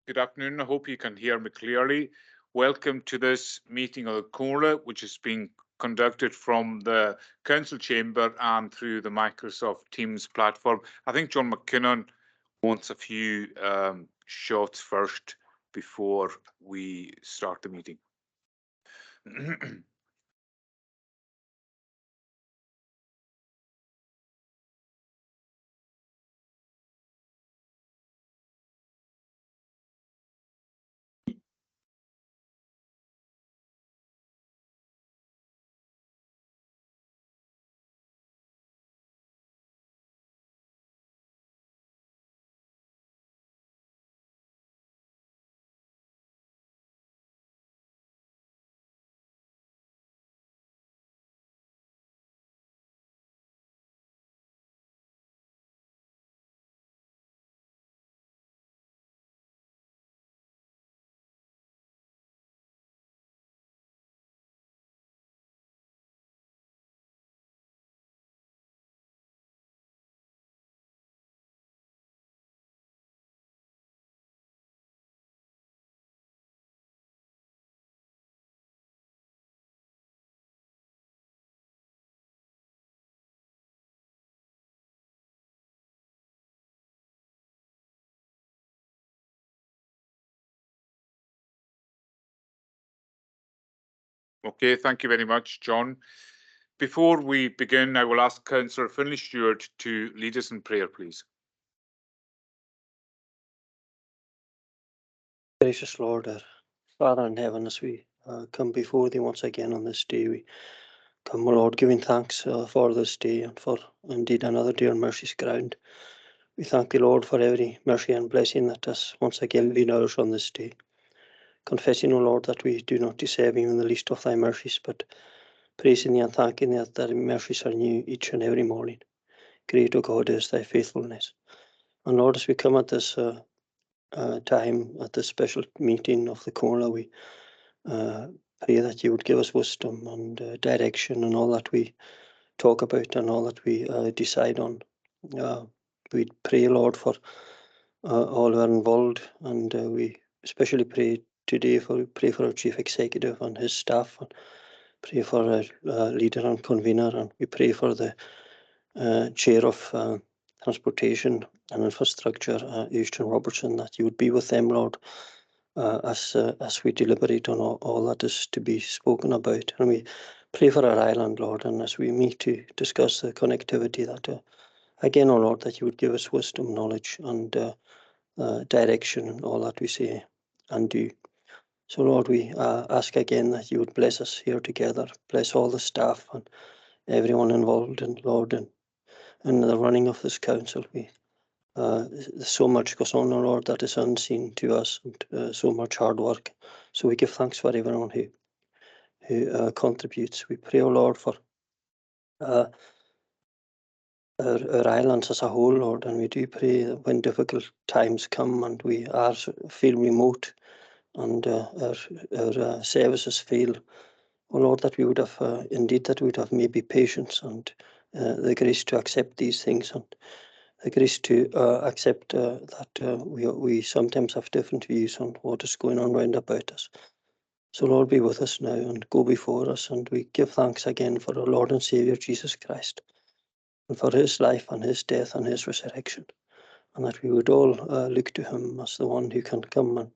Good afternoon. I hope you can hear me clearly. Welcome to this meeting of the Comhairle, which is being conducted from the Council Chamber and through the Microsoft Teams platform. I think John McKinnon wants a few shots first before we start the meeting. Okay, thank you very much, John. Before we begin, I will ask Councillor Finlay Stewart to lead us in prayer, please. Gracious Lord, our Father in heaven, as we come before thee once again on this day, we come, Lord, giving thanks for this day and for indeed another day on mercy's ground. We thank thee, Lord, for every mercy and blessing that has once again been ours on this day. Confessing, O Lord, that we do not deserve even the least of thy mercies, but praising thee and thanking thee that thy mercies are new each and every morning. Great, O God, is thy faithfulness. And Lord, as we come at this time, at this special meeting of the Comhairle, we pray that you would give us wisdom and direction in all that we talk about and all that we decide on. We pray, Lord, for all who are involved, and we especially pray today for our Chief Executive and his staff, and pray for our leader and convener, and we pray for the Chair of Transportation and Infrastructure, Euston Robertson, that you would be with them, Lord, as we deliberate on all that is to be spoken about. And we pray for our island, Lord, and as we meet to discuss the connectivity, that again, O Lord, that you would give us wisdom, knowledge, and direction in all that we say and do. So, Lord, we ask again that you would bless us here together, bless all the staff and everyone involved, and Lord, in the running of this council. So much goes on, O Lord, that is unseen to us, and so much hard work. So we give thanks for everyone who contributes. We pray, O Lord, for our islands as a whole, Lord, and we do pray that when difficult times come and we feel remote and our services fail, O Lord, that we would have indeed that we would have maybe patience and the grace to accept these things, and the grace to accept that we sometimes have different views on what is going on round about us. So Lord, be with us now and go before us, and we give thanks again for our Lord and Saviour Jesus Christ, and for his life and his death and his resurrection, and that we would all look to him as the one who can come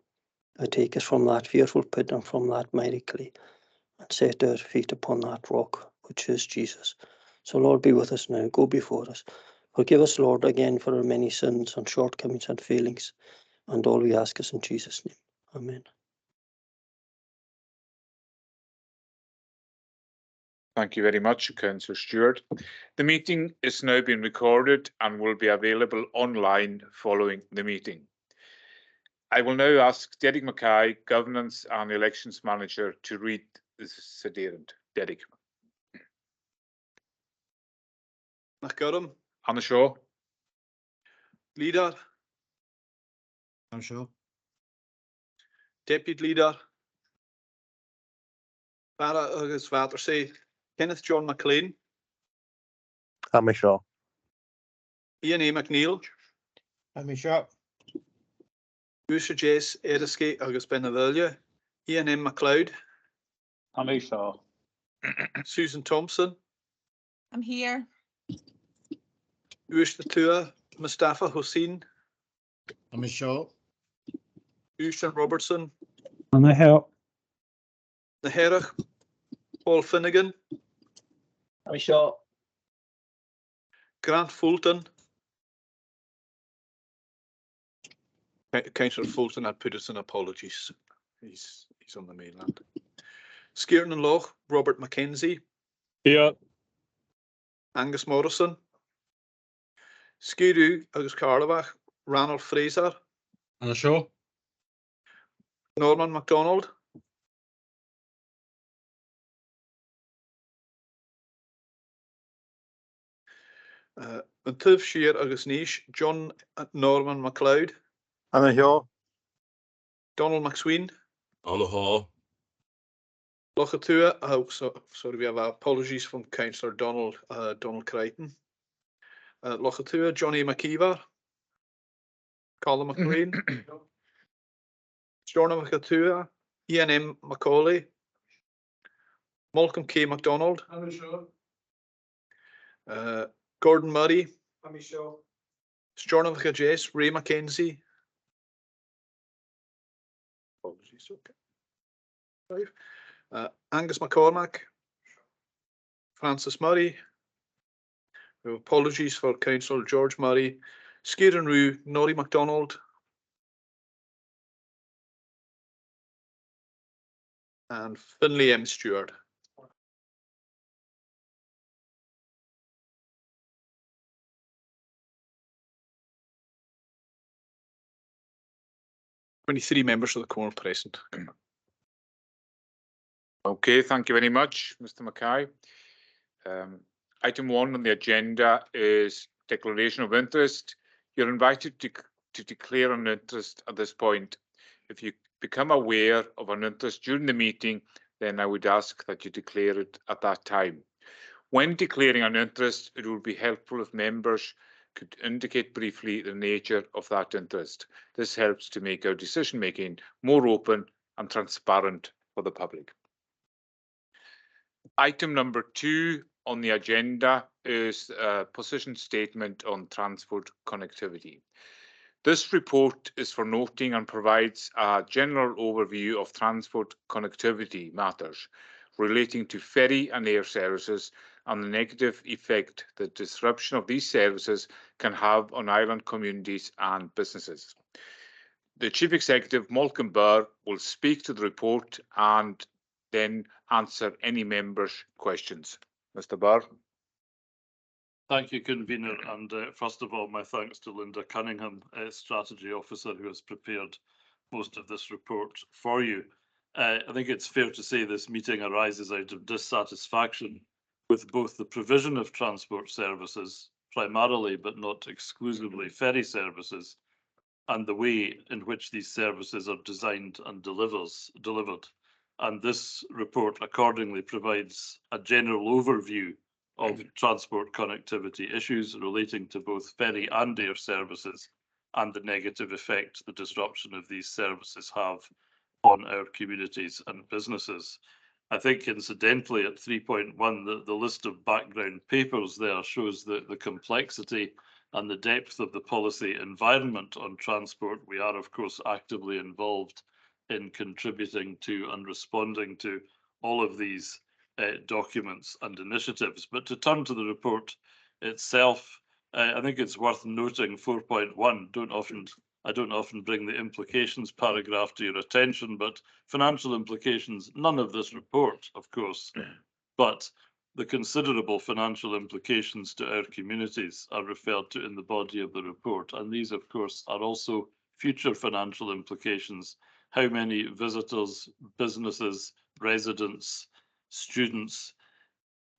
and take us from that fearful pit and from that mighty clay, and set our feet upon that rock, which is Jesus. So Lord, be with us now, go before us. Forgive us, Lord, again for our many sins and shortcomings and failings, and all we ask is in Jesus' name. Amen. Thank you very much, Councillor Stewart. The meeting is now being recorded and will be available online following the meeting. I will now ask Derek Mackay, Governance and Elections Manager, to read the Sedierend. Derek. Macadam. Anna Shaw. Leader. I'm sure. Deputy Leader. Para agus water say Kenneth John McLean. I'm sure. Ian A. McNeil. I'm sure. Úsa Jace Eriske agus Benavilia, Ian M. MacLeod, Tommy Shaw. Susan Thompson, I'm here. Úsa Tua, Mustafa Hussein, Tommy Shaw. Úshan Robertson, I'm here. Naherach, Paul Finnegan, Tommy Shaw. Grant Fulton. Councillor Fulton had put us in apologies. He's on the mainland. Skiernan Loch, Robert Mackenzie, Here. Angus Morrison, Skiru agus Carlebach, Ranald Fraser, On the show. Norman MacDonald, an Tuv Shear agus Nish, John Norman MacLeod, I'm here. Donald McSween, On the hall. Lochatua. Sorry, we have apologies from Councillor Donald Crichton. Lochatua, Johnny McKeever, Colin McLean, Storna Macatua, Ian M. Macaulay, Malcolm K. MacDonald, Gordon Murray, Storna Jace, Ray Mackenzie. Apologies, okay. Angus McCormack, Francis Murray. We have apologies for Councillor George Murray, Skieran Rue, Norrie MacDonald, and Finlay M. Stewart. Three members of the quorum present. Okay, thank you very much, Mr. Mackay. Item 1 on the agenda is declaration of interest. You're invited to declare an interest at this point. If you become aware of an interest during the meeting, then I would ask that you declare it at that time. When declaring an interest, it would be helpful if members could indicate briefly the nature of that interest. This helps to make our decision making more open and transparent for the public. Item number 2 on the agenda is a position statement on transport connectivity. This report is for noting and provides a general overview of transport connectivity matters relating to ferry and air services and the negative effect that disruption of these services can have on island communities and businesses. The Chief Executive, Malcolm Burr, will speak to the report and then answer any members' questions. Mr. Burr. Thank you, Convener, and first of all, my thanks to Linda Cunningham, Strategy Officer, who has prepared most of this report for you. I think it's fair to say this meeting arises out of dissatisfaction with both the provision of transport services, primarily but not exclusively ferry services, and the way in which these services are designed and delivered. And this report accordingly provides a general overview of transport connectivity issues relating to both ferry and air services and the negative effect the disruption of these services have on our communities and businesses. I think incidentally at 3.1, the list of background papers there shows the complexity and the depth of the policy environment on transport. We are, of course, actively involved in contributing to and responding to all of these documents and initiatives. But to turn to the report itself, I think it's worth noting 4.1. I don't often bring the implications paragraph to your attention, but financial implications, none of this report, of course, but the considerable financial implications to our communities are referred to in the body of the report. And these, of course, are also future financial implications. How many visitors, businesses, residents, students,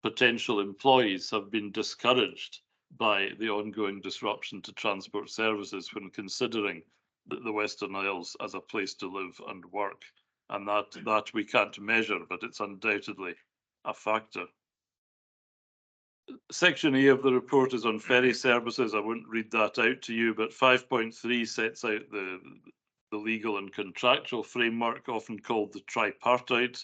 potential employees have been discouraged by the ongoing disruption to transport services when considering the Western Isles as a place to live and work. And that we can't measure, but it's undoubtedly a factor. Section A of the report is on ferry services. I won't read that out to you, but 5.3 sets out the legal and contractual framework, often called the tripartite,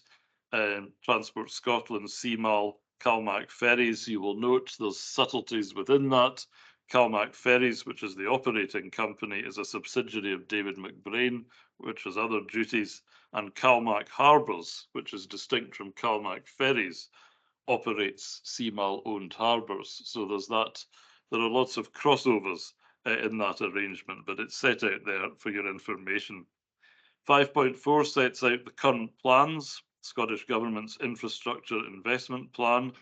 Transport Scotland, CMAL, Calmac Ferries. You will note there's subtleties within that. Calmac Ferries, which is the operating company, is a subsidiary of David McBrain, which has other duties, and Calmac Harbours, which is distinct from Calmac Ferries, operates CMAL-owned harbours. So there's that. There are lots of crossovers in that arrangement, but it's set out there for your information. 5.4 sets out the current plans, Scottish Government's infrastructure investment plan,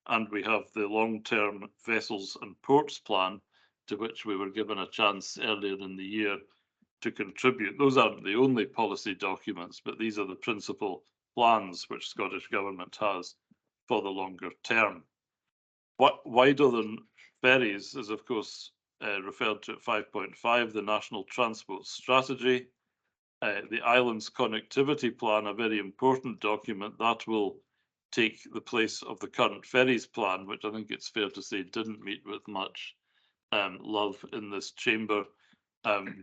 and we have the long-term vessels and ports plan, to which we were given a chance earlier in the year to contribute. Those aren't the only policy documents, but these are the principal plans which Scottish Government has for the longer term. What wider than ferries is, of course, referred to at 5.5, the National Transport Strategy. The Islands Connectivity Plan, a very important document that will take the place of the current ferries plan, which I think it's fair to say didn't meet with much love in this chamber. The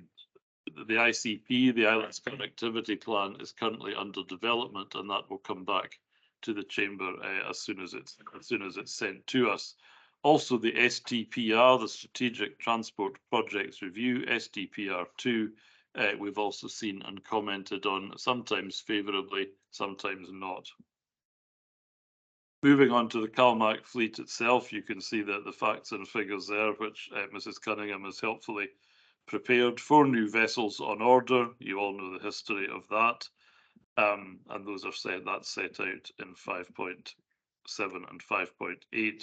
ICP, the Islands Connectivity Plan, is currently under development, and that will come back to the chamber as soon as it's sent to us. Also, the STPR, the Strategic Transport Projects Review, STPR2, we've also seen and commented on, sometimes favourably, sometimes not. Moving on to the Calmac fleet itself, you can see that the facts and figures there, which Mrs. Cunningham has helpfully prepared. 4 new vessels on order. You all know the history of that. And those are set out in 5.7 and 5.8.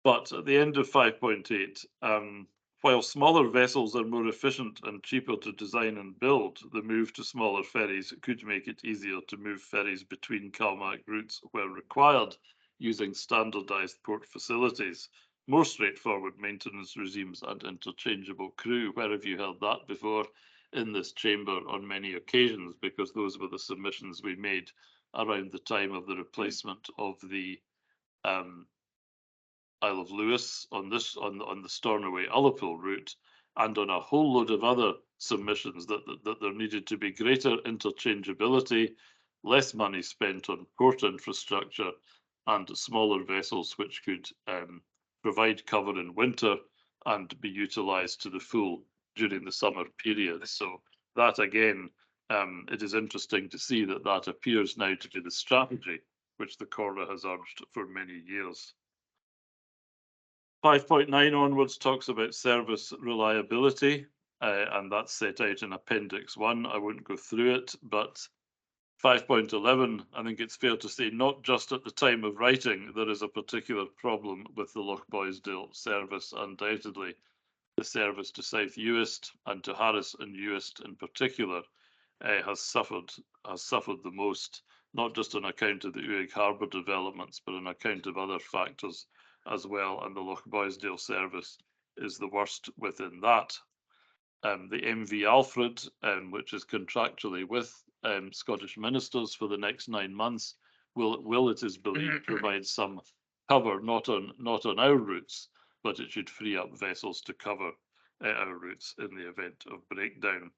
But at the end of 5.8, while smaller vessels are more efficient and cheaper to design and build, the move to smaller ferries could make it easier to move ferries between Calmac routes where required, using standardised port facilities, more straightforward maintenance regimes and interchangeable crew. Where have you heard that before? In this chamber on many occasions, because those were the submissions we made around the time of the replacement of the Isle of Lewis on the Stornoway Ullapool route, and on a whole load of other submissions that there needed to be greater interchangeability, less money spent on port infrastructure, and smaller vessels which could provide cover in winter and be utilised to the full during the summer period. So that again, it is interesting to see that appears now to be the strategy which the Corra has urged for many years. 5.9 onwards talks about service reliability, and that's set out in Appendix 1. I won't go through it, but 5.11, I think it's fair to say, not just at the time of writing, there is a particular problem with the Lochboisdale service. Undoubtedly, the service to South Uist and to Harris and Uist in particular has suffered the most, not just on account of the Uig Harbour developments, but on account of other factors as well, and the Lochboisdale service is the worst within that. The MV Alfred, which is contractually with Scottish ministers for the next 9 months, will it is believed provide some cover, not on our routes, but it should free up vessels to cover our routes in the event of breakdown.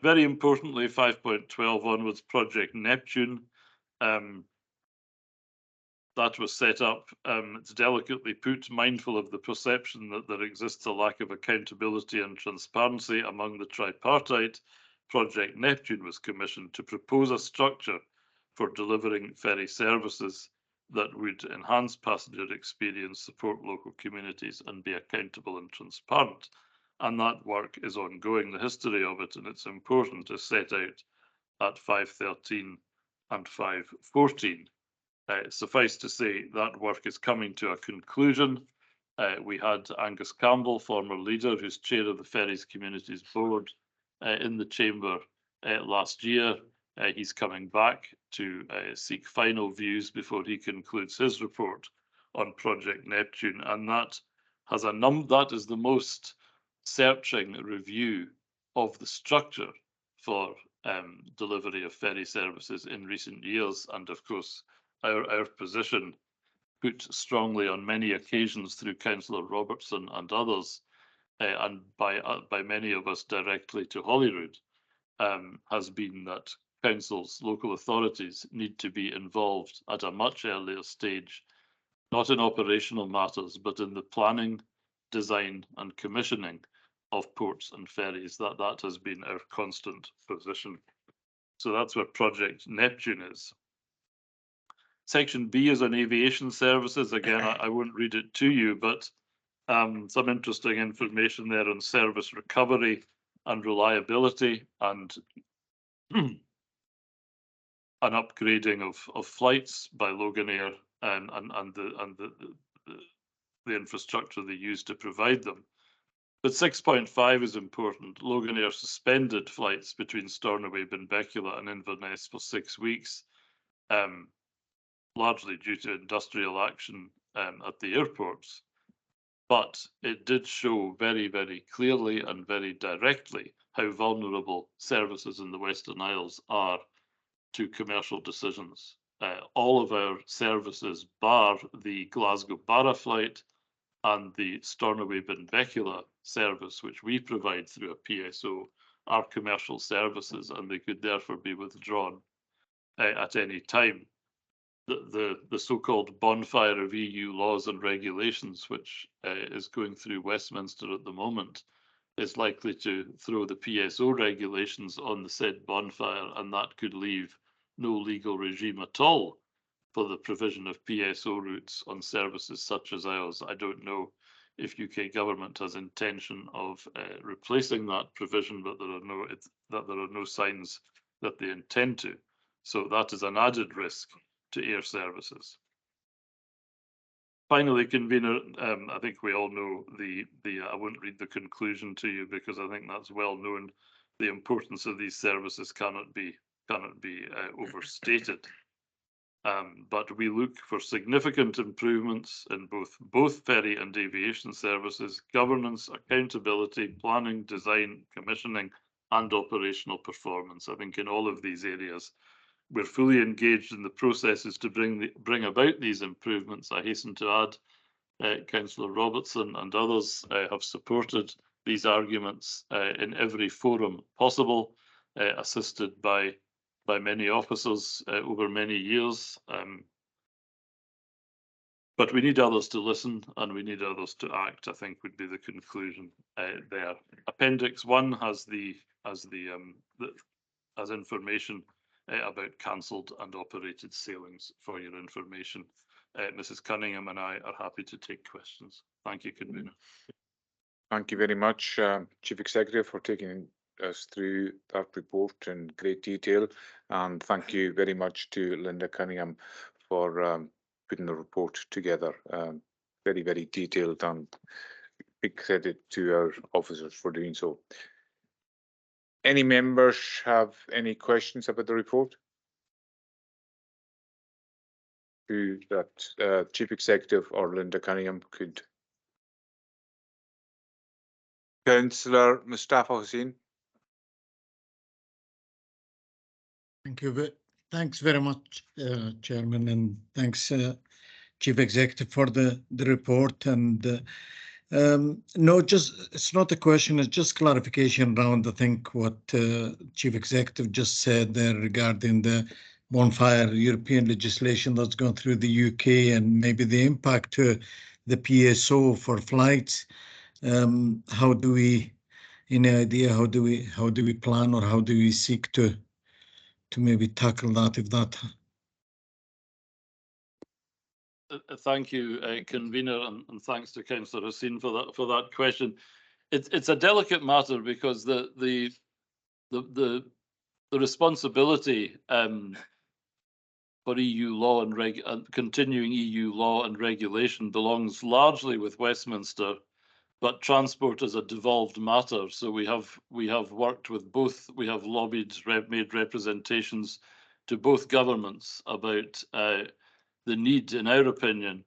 Very importantly, 5.12 onwards, Project Neptune. That was set up, it's delicately put, mindful of the perception that there exists a lack of accountability and transparency among the tripartite. Project Neptune was commissioned to propose a structure for delivering ferry services that would enhance passenger experience, support local communities, and be accountable and transparent. And that work is ongoing. The history of it, and it's important, is set out at 5.13 and 5.14. Suffice to say, that work is coming to a conclusion. We had Angus Campbell, former leader, who's chair of the Ferries Communities Board, in the chamber last year. He's coming back to seek final views before he concludes his report on Project Neptune, and that is the most searching review of the structure for delivery of ferry services in recent years, and of course our position, put strongly on many occasions through Councillor Robertson and others, and by many of us directly to Holyrood, has been that councils, local authorities need to be involved at a much earlier stage, not in operational matters, but in the planning, design and commissioning of ports and ferries. That has been our constant position. So that's where Project Neptune is. Section B is on aviation services. Again, I won't read it to you, but some interesting information there on service recovery and reliability and an upgrading of flights by Loganair and the infrastructure they use to provide them. But 6.5 is important. Loganair suspended flights between Stornoway, Benbecula and Inverness for 6 weeks, largely due to industrial action at the airports. But it did show very, very clearly and very directly how vulnerable services in the Western Isles are to commercial decisions. All of our services, bar the Glasgow-Barra flight and the Stornoway-Benbecula service, which we provide through a PSO, are commercial services, and they could therefore be withdrawn at any time. The so-called bonfire of EU laws and regulations, which is going through Westminster at the moment, is likely to throw the PSO regulations on the said bonfire, and that could leave no legal regime at all for the provision of PSO routes on services such as ours. I don't know if UK government has intention of replacing that provision, but there are no signs that they intend to. So that is an added risk to air services. Finally, convener, I think we all know I won't read the conclusion to you because I think that's well known. The importance of these services cannot be overstated. But we look for significant improvements in both ferry and aviation services, governance, accountability, planning, design, commissioning, and operational performance. I think in all of these areas, we're fully engaged in the processes to bring about these improvements. I hasten to add, Councillor Robertson and others have supported these arguments in every forum possible, assisted by many officers over many years. But we need others to listen and we need others to act, I think would be the conclusion there. Appendix 1 has information about cancelled and operated sailings for your information. Mrs. Cunningham and I are happy to take questions. Thank you, convener. Thank you very much, Chief Executive, for taking us through that report in great detail, and thank you very much to Linda Cunningham for putting the report together. Very, very detailed, and big credit to our officers for doing so. Any members have any questions about the report? Who that Chief Executive or Linda Cunningham could. Councillor Mustafa Hussain. Thanks very much, Chairman, and thanks, Chief Executive, for the report. And no, it's not a question, it's just clarification around, I think, what Chief Executive just said there regarding the bonfire European legislation that's gone through the UK and maybe the impact to the PSO for flights. How do we, any idea, how do we plan, or how do we seek to maybe tackle that, if that? Thank you, convener, and thanks to Councillor Hussain for that question. It's a delicate matter because the responsibility for EU law and continuing EU law and regulation belongs largely with Westminster, but transport is a devolved matter. So we have worked with both. We have lobbied, made representations to both governments about the need, in our opinion,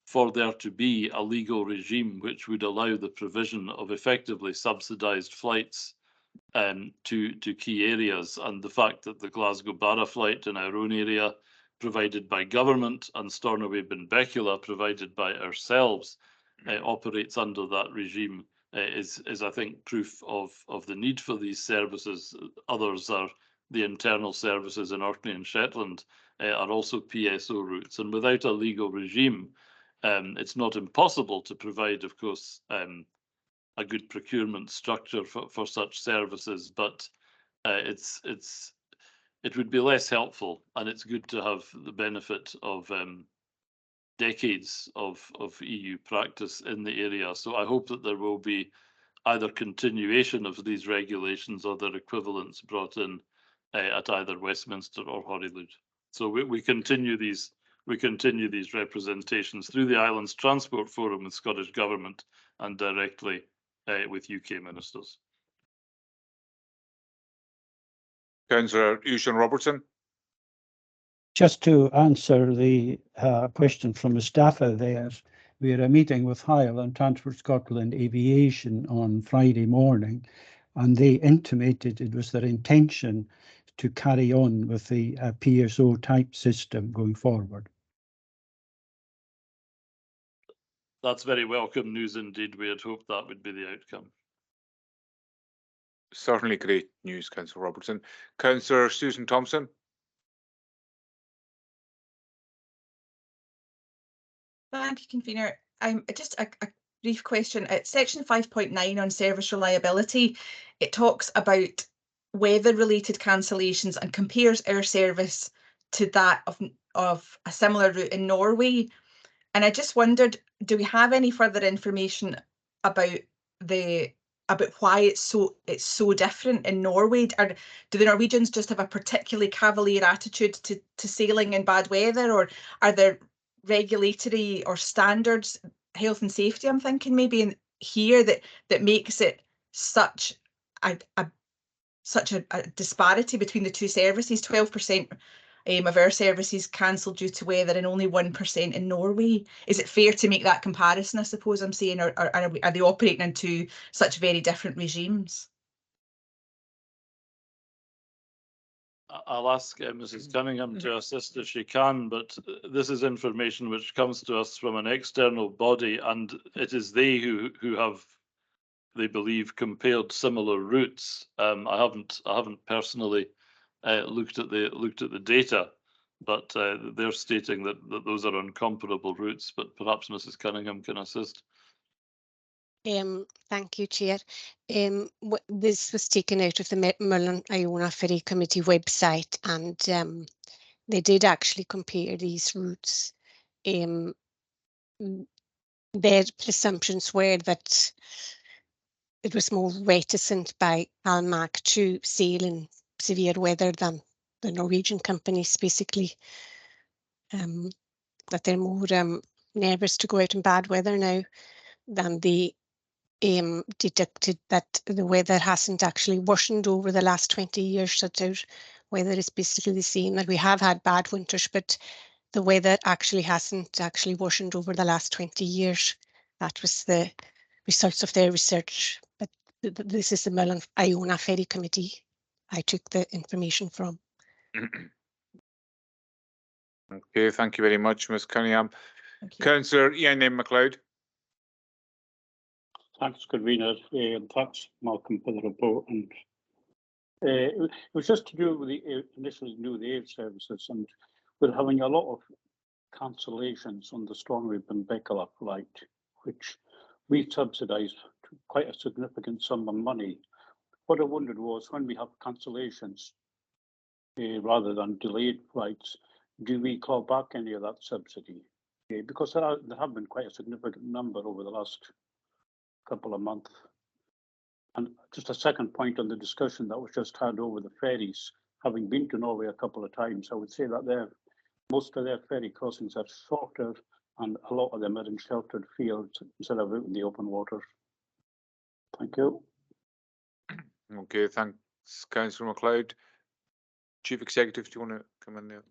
for there to be a legal regime which would allow the provision of effectively subsidised flights to key areas, and the fact that the Glasgow-Barra flight in our own area, provided by government, and Stornoway-Benbecula, provided by ourselves, operates under that regime, is I think proof of the need for these services. Others are the internal services in Orkney and Shetland are also PSO routes, and without a legal regime, it's not impossible to provide, of course, a good procurement structure for such services, but it would be less helpful, and it's good to have the benefit of decades of EU practice in the area. So I hope that there will be either continuation of these regulations or their equivalents brought in at either Westminster or Holyrood. So we continue these representations through the Islands Transport Forum with Scottish Government and directly with UK ministers. Councillor Ewan Robertson. Just to answer the question from the staffer there, we had a meeting with Highland Transport Scotland Aviation on Friday morning, and they intimated it was their intention to carry on with the PSO type system going forward. That's very welcome news indeed. We had hoped that would be the outcome. Certainly great news, Councillor Robertson. Councillor Susan Thompson. Thank you, convener. Just a brief question. At section 5.9 on service reliability, it talks about weather-related cancellations and compares our service to that of a similar route in Norway. And I just wondered, do we have any further information about why it's so different in Norway? Or do the Norwegians just have a particularly cavalier attitude to sailing in bad weather, or are there regulatory or standards, health and safety, I'm thinking maybe in here that makes it such a disparity between the two services? 12% of our services cancelled due to weather and only 1% in Norway. Is it fair to make that comparison, I suppose I'm saying, or are they operating in two such very different regimes? I'll ask Mrs. Cunningham to assist if she can, but this is information which comes to us from an external body, and it is they who have, they believe, compared similar routes. I haven't personally looked at the data, but they're stating that those are incomparable routes. But perhaps Mrs. Cunningham can assist. Thank you, Chair. This was taken out of the Comhairle nan Eilean Ferry Committee website, and they did actually compare these routes. Their presumptions were that it was more reticent by Almac to sail in severe weather than the Norwegian companies, basically. That they're more nervous to go out in bad weather now than the deducted that the weather hasn't actually worsened over the last 20 years. So our weather is basically the same, that we have had bad winters, but the weather actually hasn't actually worsened over the last 20 years. That was the results of their research. But this is the Comhairle nan Eilean Ferry Committee I took the information from. Okay, thank you very much, Ms. Cunningham. Councillor Ian MacLeod. Thanks, convener, and thanks, Malcolm, for the report. And it was just to do with the initially new air services, and we're having a lot of cancellations on the Stornoway and Beckala flight, which we subsidise quite a significant sum of money. What I wondered was, when we have cancellations rather than delayed flights, do we claw back any of that subsidy? Because there have been quite a significant number over the last couple of months. And just a second point on the discussion that was just had over the ferries. Having been to Norway a couple of times, I would say that most of their ferry crossings are shorter, and a lot of them are in sheltered fields instead of out in the open water. Thank you. Okay, thanks, Councillor MacLeod. Chief Executive, do you want to come in there?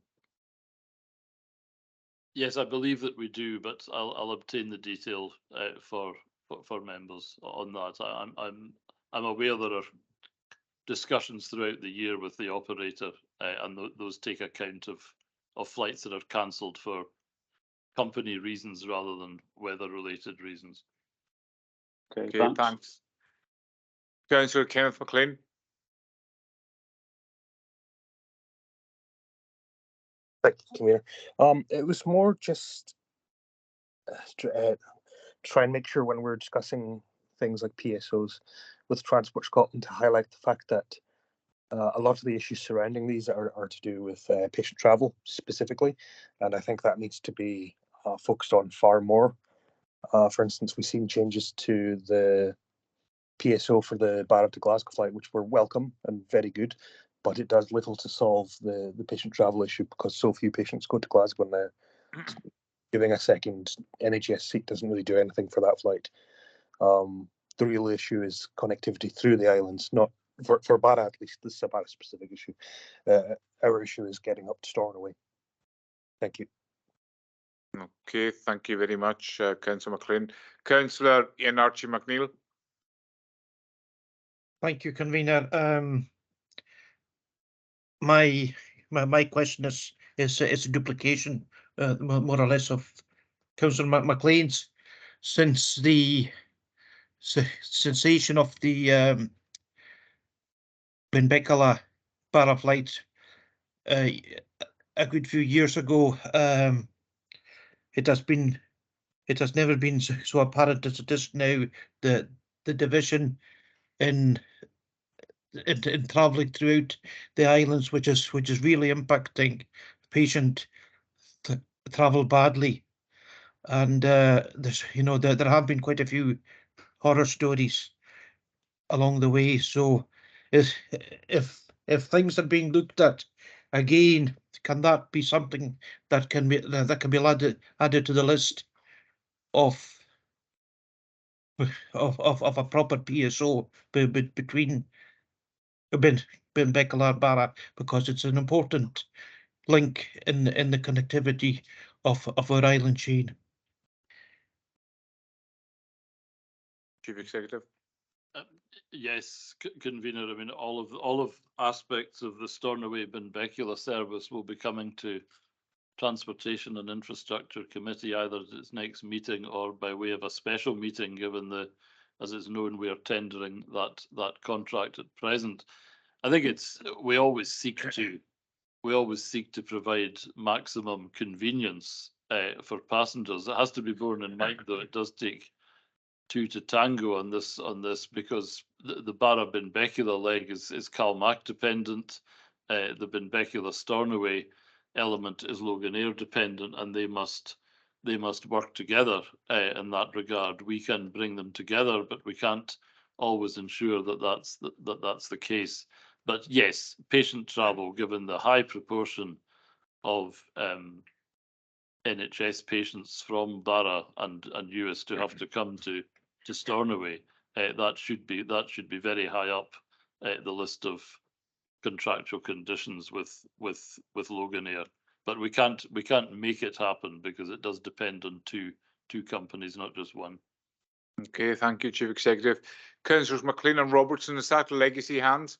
Yes, I believe that we do, but I'll obtain the detail for members on that. I'm aware there are discussions throughout the year with the operator, and those take account of flights that are cancelled for company reasons rather than weather-related reasons. Okay, thanks. Councillor Kenneth McLean. Thank you, Commander. It was more just try and make sure when we're discussing things like PSOs with Transport Scotland to highlight the fact that a lot of the issues surrounding these are to do with patient travel specifically, and I think that needs to be focused on far more. For instance, we've seen changes to the PSO for the Barra to Glasgow flight, which were welcome and very good, but it does little to solve the patient travel issue because so few patients go to Glasgow now. Giving a second NHS seat doesn't really do anything for that flight. The real issue is connectivity through the islands, not for Barra at least. This is a Barra specific issue. Our issue is getting up to Stornoway. Thank you. Okay, thank you very much, Councillor McLean. Councillor Ian Archie McNeill. Thank you, Convener. My question is a duplication, more or less, of Councillor McLean's. Since the cessation of the Benbecula Barra flight a good few years ago, it has never been so apparent as it is now. The division in travelling throughout the islands, which is really impacting patient travel badly, and there's there have been quite a few horror stories along the way. So if things are being looked at again, can that be something that can be added to the list of a proper PSO between Benbecula and Barra, because it's an important link in the connectivity of our island chain? Chief Executive. Yes, Convener. I mean, all of aspects of the Stornoway Benbecula service will be coming to Transportation and Infrastructure Committee either at its next meeting or by way of a special meeting, given as it's known, we are tendering that contract at present. I think we always seek to provide maximum convenience for passengers. It has to be borne in mind, though, it does take two to tango on this, because the Barra Benbecula leg is Calmac dependent. The Benbecula Stornoway element is Loganair dependent, and they must work together in that regard. We can bring them together, but we can't always ensure that that's the case. But yes, patient travel, given the high proportion of NHS patients from Barra and US to have to come to Stornoway, that should be very high up the list of contractual conditions with Loganair. But we can't make it happen because it does depend on two companies, not just one. Okay, thank you, Chief Executive. Councillors McLean and Robertson, is that legacy hands?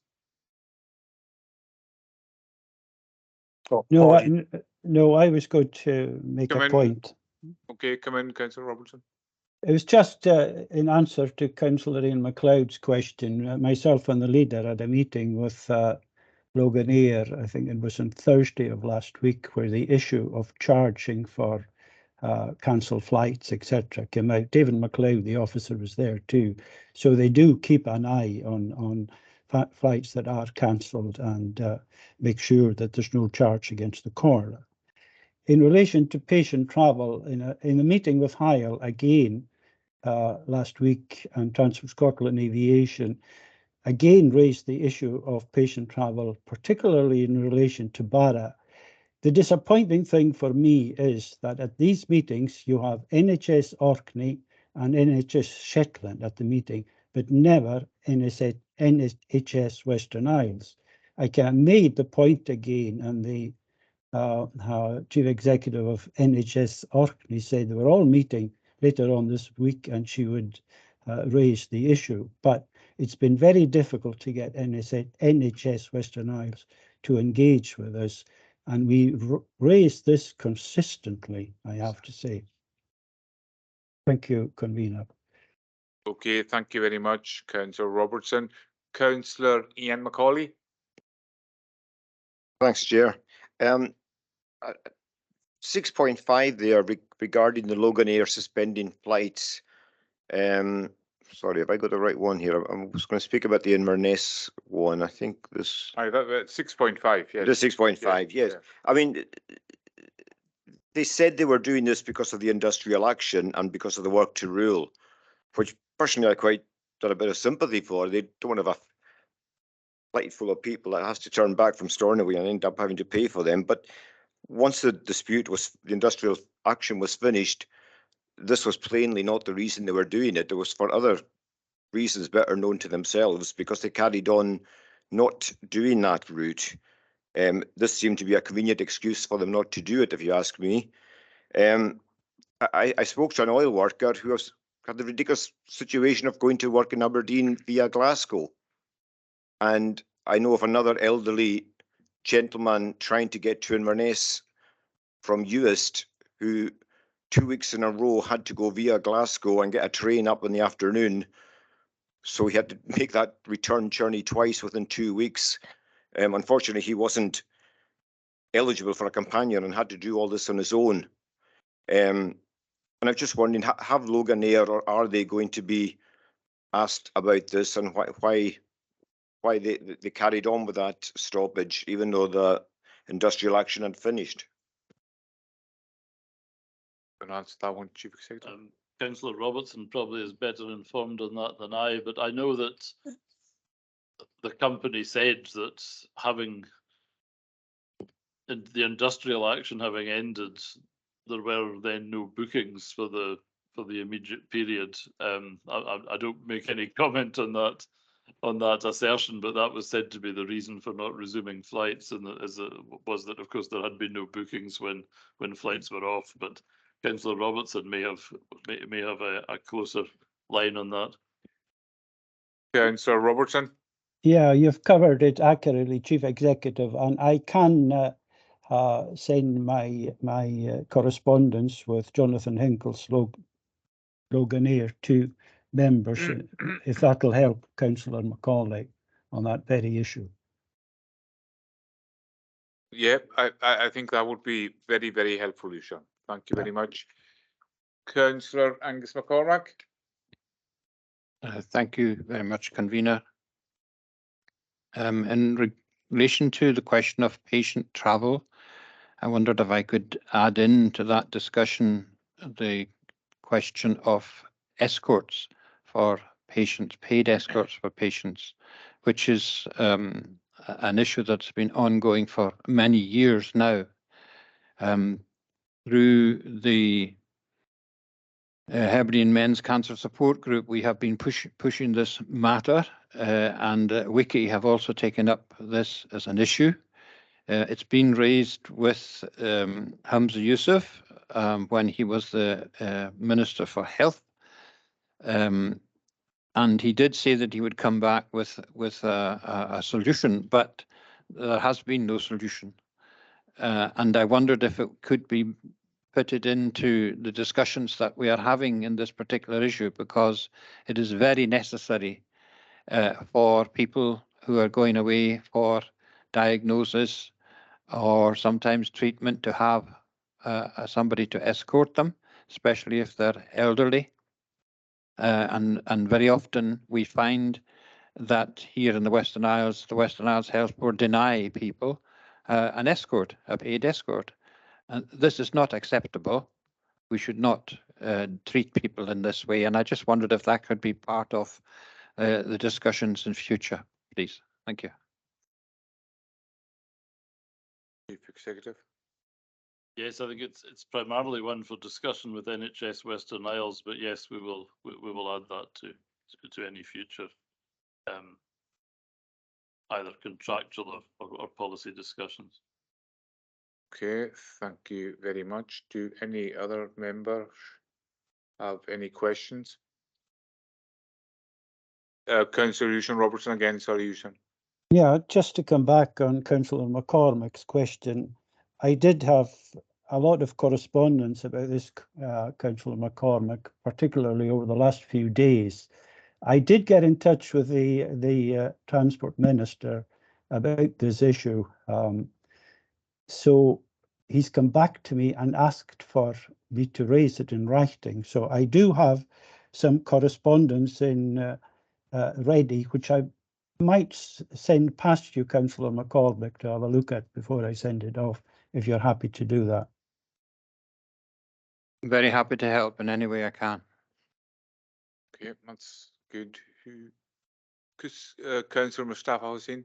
Oh, no, I was going to make a point. Okay, come in, Councillor Robertson. It was just in answer to Councillor Ian McLeod's question. Myself and the leader had a meeting with Loganair, I think it was on Thursday of last week, where the issue of charging for cancelled flights, etc., came out. David McLeod, the officer, was there too. So they do keep an eye on flights that are cancelled and make sure that there's no charge against the Comhairle. In relation to patient travel, in a meeting with Comhairle again last week, and Transport Scotland Aviation again raised the issue of patient travel, particularly in relation to Barra. The disappointing thing for me is that at these meetings you have NHS Orkney and NHS Shetland at the meeting, but never NHS Western Isles. I made the point again, and the Chief Executive of NHS Orkney said they were all meeting later on this week and she would raise the issue. But it's been very difficult to get NHS Western Isles to engage with us, and we raised this consistently, I have to say. Thank you, Convener. Okay, thank you very much, Councillor Robertson. Councillor Ian Macaulay. Thanks, Chair. 6.5 there regarding the Loganair suspending flights. Sorry, have I got the right one here? I'm just going to speak about the Inverness one. I think this. That's 6.5. Yes. The 6.5. Yes. I mean, they said they were doing this because of the industrial action and because of the work to rule, which personally I quite got a bit of sympathy for. They don't have a flight full of people that has to turn back from Stornoway and end up having to pay for them. But once the dispute was, the industrial action was finished, this was plainly not the reason they were doing it. It was for other reasons better known to themselves, because they carried on not doing that route. This seemed to be a convenient excuse for them not to do it, if you ask me. I spoke to an oil worker who had the ridiculous situation of going to work in Aberdeen via Glasgow. And I know of another elderly gentleman trying to get to Inverness from Uist, who 2 weeks in a row had to go via Glasgow and get a train up in the afternoon. So he had to make that return journey twice within 2 weeks. Unfortunately, he wasn't eligible for a companion and had to do all this on his own. And I'm just wondering, have Loganair, or are they going to be asked about this, and why they carried on with that stoppage, even though the industrial action had finished? Answer that one, Chief Executive. Councillor Robertson probably is better informed on that than I, but I know that the company said that having the industrial action having ended, there were then no bookings for the immediate period. I don't make any comment on that assertion, but that was said to be the reason for not resuming flights, and was that of course there had been no bookings when flights were off. But Councillor Robertson may have a closer line on that. Councillor Robertson. Yeah, you've covered it accurately, Chief Executive, and I can send my correspondence with Jonathan Hinkle's Loganair to members, if that'll help Councillor Macaulay on that very issue. Yeah, I think that would be very, very helpful, Ishan. Thank you very much. Councillor Angus McCormack. Thank you very much, Convener. In relation to the question of patient travel, I wondered if I could add in to that discussion the question of escorts for patients, paid escorts for patients, which is an issue that's been ongoing for many years now. Through the Hebridean Men's Cancer Support Group, we have been pushing this matter, and Wiki have also taken up this as an issue. It's been raised with Hamza Yusuf when he was the Minister for Health, and he did say that he would come back with a solution, but there has been no solution. And I wondered if it could be fitted into the discussions that we are having in this particular issue, because it is very necessary for people who are going away for diagnosis or sometimes treatment to have somebody to escort them, especially if they're elderly. And very often we find that here in the Western Isles Health Board deny people an escort, a paid escort. And this is not acceptable. We should not treat people in this way. And I just wondered if that could be part of the discussions in future, please. Thank you. Chief Executive. Yes, I think it's primarily one for discussion with NHS Western Isles, but yes, we will add that to any future either contractual or policy discussions. Okay, thank you very much. Do any other members have any questions? Councillor Eushan Robertson again, sorry, Eushan. Yeah, just to come back on Councillor McCormack's question, I did have a lot of correspondence about this, Councillor McCormick, particularly over the last few days. I did get in touch with the Transport Minister about this issue. So he's come back to me and asked for me to raise it in writing. So I do have some correspondence in ready, which I might send past you, Councillor McCormick, to have a look at before I send it off, if you're happy to do that. Very happy to help in any way I can. Okay, that's good. Councillor Mustafa Hussain.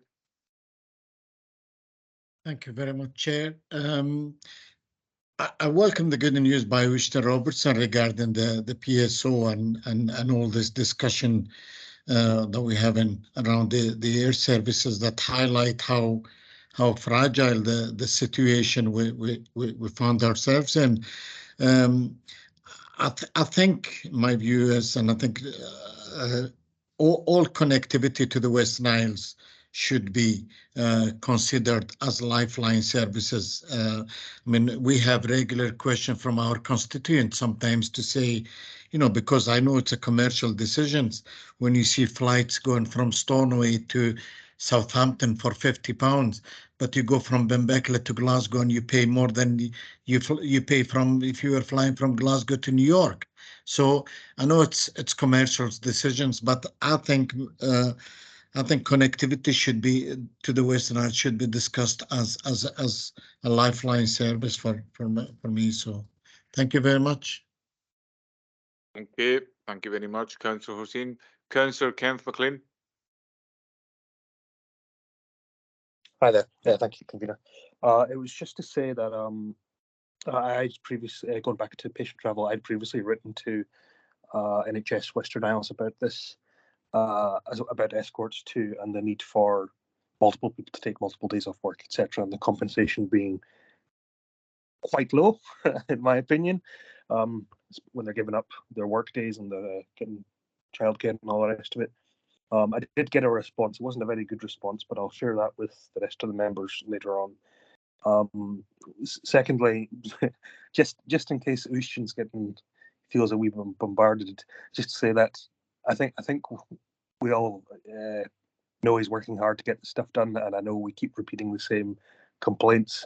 Thank you very much, Chair. I welcome the good news by Mr. Robertson regarding the PSO and all this discussion that we have around the air services that highlight how fragile the situation we found ourselves in. I think my view is, and I think all connectivity to the Western Isles should be considered as lifeline services. I mean, we have regular question from our constituents sometimes to say, you know, because I know it's a commercial decisions, when you see flights going from Stornoway to Southampton for £50, but you go from Benbecula to Glasgow and you pay more than you pay from if you were flying from Glasgow to New York. So I know it's commercial decisions, but I think connectivity should be to the Western Isles should be discussed as a lifeline service for me. So thank you very much. Okay, thank you very much, Councillor Hussain. Councillor Kenneth McLean. Hi there. Yeah, thank you, convener. It was just to say that I'd previously, going back to patient travel, I'd previously written to NHS Western Isles about this, about escorts too, and the need for multiple people to take multiple days off work, etc., and the compensation being quite low, in my opinion, when they're giving up their work days and the getting childcare and all the rest of it. I did get a response. It wasn't a very good response, but I'll share that with the rest of the members later on. Secondly, just in case Ocean's feels that we've been bombarded, just to say that I think we all know he's working hard to get the stuff done, and I know we keep repeating the same complaints.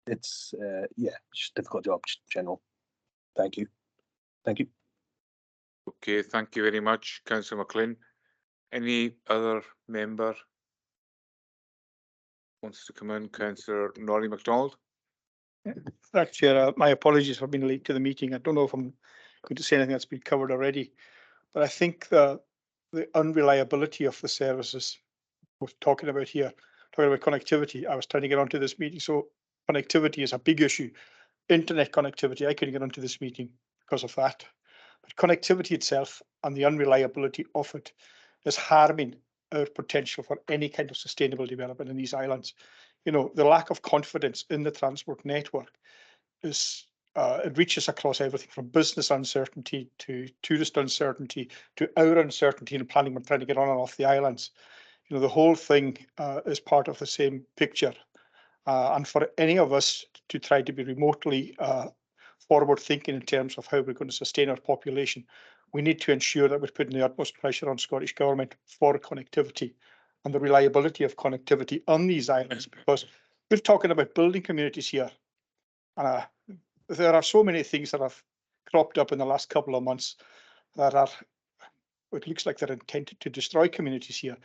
It's just a difficult job, just in general. Thank you. Okay, thank you very much, Councillor McLean. Any other member wants to come in? Councillor Norrie MacDonald. Thanks, Chair. My apologies for being late to the meeting. I don't know if I'm going to say anything that's been covered already, but I think the unreliability of the services we're talking about here, talking about connectivity. I was trying to get onto this meeting, so connectivity is a big issue. Internet connectivity, I couldn't get onto this meeting because of that. But connectivity itself and the unreliability of it is harming our potential for any kind of sustainable development in these islands. You know, the lack of confidence in the transport network is it reaches across everything from business uncertainty to tourist uncertainty to our uncertainty in planning we're trying to get on and off the islands. You know, the whole thing is part of the same picture. And for any of us to try to be remotely forward thinking in terms of how we're going to sustain our population, we need to ensure that we're putting the utmost pressure on Scottish Government for connectivity and the reliability of connectivity on these islands, because we're talking about building communities here. There are so many things that have cropped up in the last couple of months that are, it looks like they're intended to destroy communities here.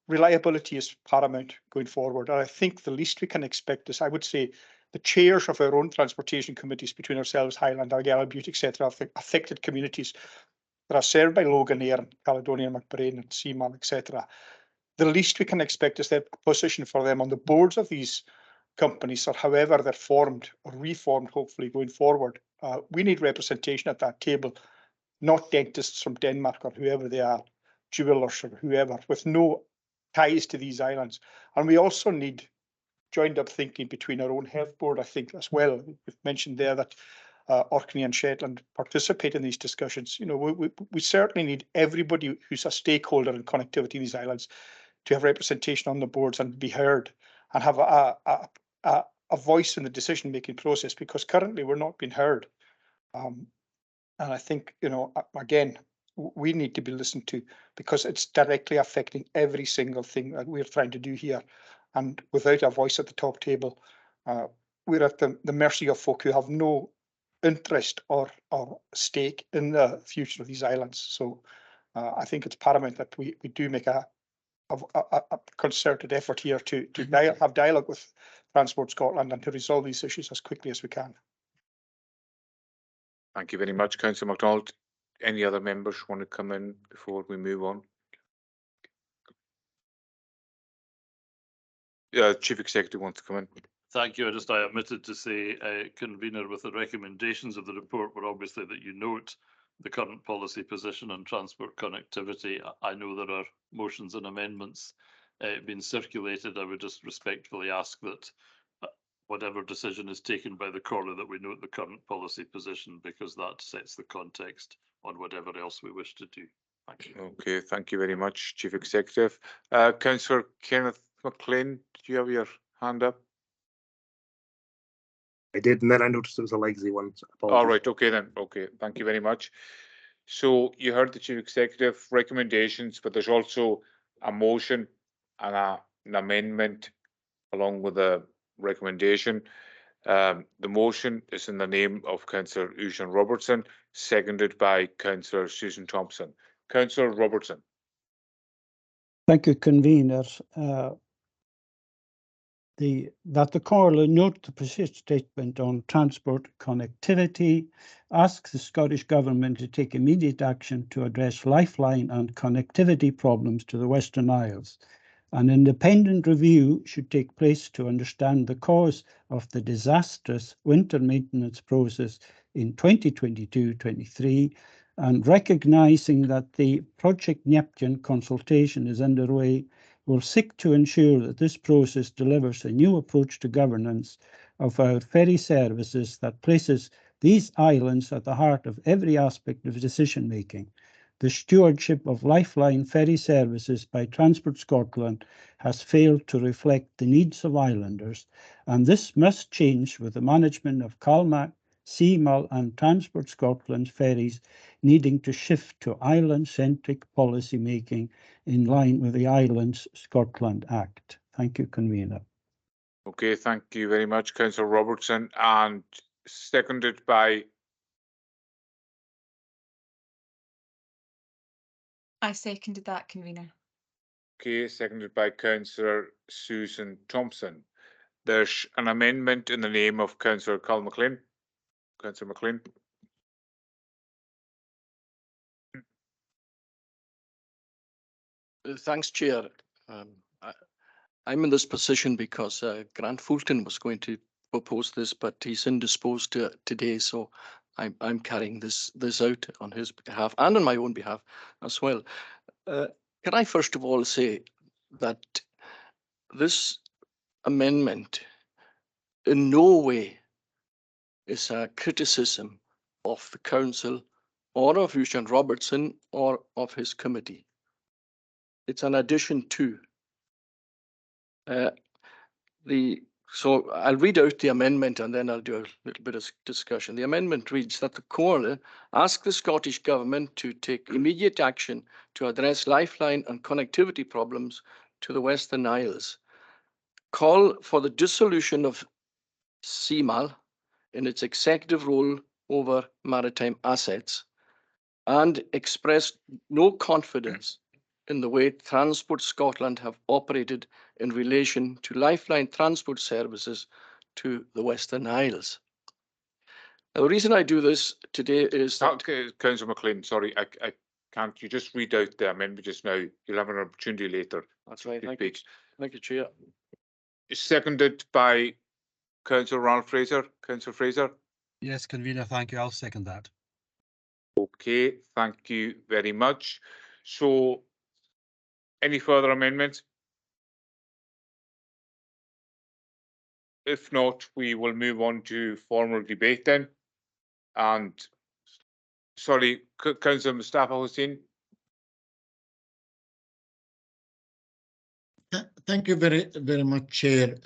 Reliability is paramount going forward. And I think the least we can expect is, I would say, the chairs of our own transportation committees between ourselves, Highland, Argyll, Bute, etc., affected communities that are served by Loganair, Caledonia, McBrain, and Seaman, etc. The least we can expect is that a position for them on the boards of these companies, or however they're formed or reformed, hopefully going forward. We need representation at that table, not dentists from Denmark or whoever they are, jewelers or whoever, with no ties to these islands. And we also need joined up thinking between our own health board, I think, as well. We've mentioned there that Orkney and Shetland participate in these discussions. You know, we certainly need everybody who's a stakeholder in connectivity in these islands to have representation on the boards and be heard and have a a voice in the decision-making process, because currently we're not being heard. And I think, you know, again, we need to be listened to, because it's directly affecting every single thing that we're trying to do here. And without a voice at the top table, we're at the mercy of folk who have no interest or stake in the future of these islands. So I think it's paramount that we do make a concerted effort here to have dialogue with Transport Scotland and to resolve these issues as quickly as we can. Thank you very much, Councillor MacDonald. Any other members want to come in before we move on? Chief Executive wants to come in. Thank you. I omitted to say, convener, with the recommendations of the report were obviously that you note the current policy position on transport connectivity. I know there are motions and amendments being circulated. I would just respectfully ask that whatever decision is taken by the Comhairle, that we note the current policy position, because that sets the context on whatever else we wish to do. Thank you. Okay, thank you very much, Chief Executive. Councillor Kenneth McLean, did you have your hand up? I did, and then I noticed it was a legacy one. So all right, okay then. Okay, thank you very much. So you heard the Chief Executive recommendations, but there's also a motion and an amendment along with a recommendation. The motion is in the name of Councillor Uaisleán Robertson, seconded by Councillor Susan Thompson. Councillor Robertson. Thank you, convener. That the Comhairle note the position statement on transport connectivity, asks the Scottish Government to take immediate action to address lifeline and connectivity problems to the Western Isles. An independent review should take place to understand the cause of the disastrous winter maintenance process in 2022-23, and recognising that the Project Neptune consultation is underway, will seek to ensure that this process delivers a new approach to governance of our ferry services that places these islands at the heart of every aspect of decision-making. The stewardship of lifeline ferry services by Transport Scotland has failed to reflect the needs of islanders, and this must change with the management of CalMac, Seamull and Transport Scotland's ferries needing to shift to island-centric policy making in line with the Islands Scotland Act. Thank you, convener. Okay, thank you very much, Councillor Robertson, and seconded by. I seconded that, convener. Okay, seconded by Councillor Susan Thompson. There's an amendment in the name of Councillor Carl McLean. Councillor McLean. Thanks, Chair. I'm in this position because Grant Fulton was going to propose this, but he's indisposed today, so I'm carrying this out on his behalf and on my own behalf as well. Can I first of all say that this amendment in no way is a criticism of the Council or of Uaisleán Robertson or of his committee. It's an addition to. So I'll read out the amendment and then I'll do a little bit of discussion. The amendment reads that the Comhairle ask the Scottish Government to take immediate action to address lifeline and connectivity problems to the Western Isles. Call for the dissolution of Seamull in its executive role over maritime assets and express no confidence in the way Transport Scotland have operated in relation to lifeline transport services to the Western Isles. Now, the reason I do this today is that... Councillor McLean, sorry, I can't. You just read out the amendment just now. You'll have an opportunity later. That's right. Thank you. Thank you, Chair. Seconded by Councillor Ronald Fraser. Councillor Fraser. Yes, convener, thank you. I'll second that. Okay, thank you very much. So, any further amendments? If not, we will move on to formal debate then. And, sorry, Councillor Mustafa Hussain. Thank you very much, Chair.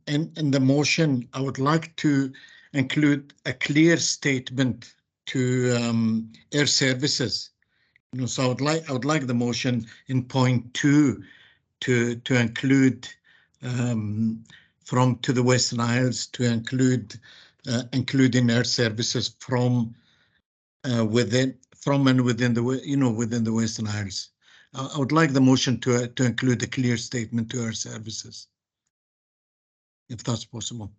In the motion, I would like to include a clear statement to air services. So I would like the motion in point 2 to include from to the Western Isles, to include including air services from within the Western Isles. I would like the motion to include a clear statement to our services, if that's possible.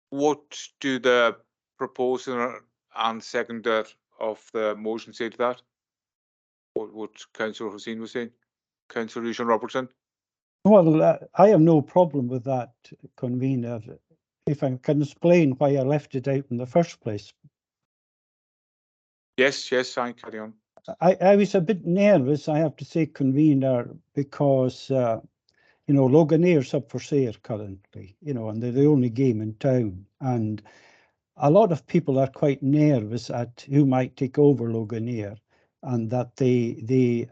What do the proposer and seconder of the motion say to that? What Councillor Hussain was saying? Councillor Lucian Robertson? Well, I have no problem with that, convener, if I can explain why I left it out in the first place. Yes, I carry on. I was a bit nervous, I have to say, convener, because Loganaire's up for sale currently, and they're the only game in town, and a lot of people are quite nervous at who might take over Loganaire, and that they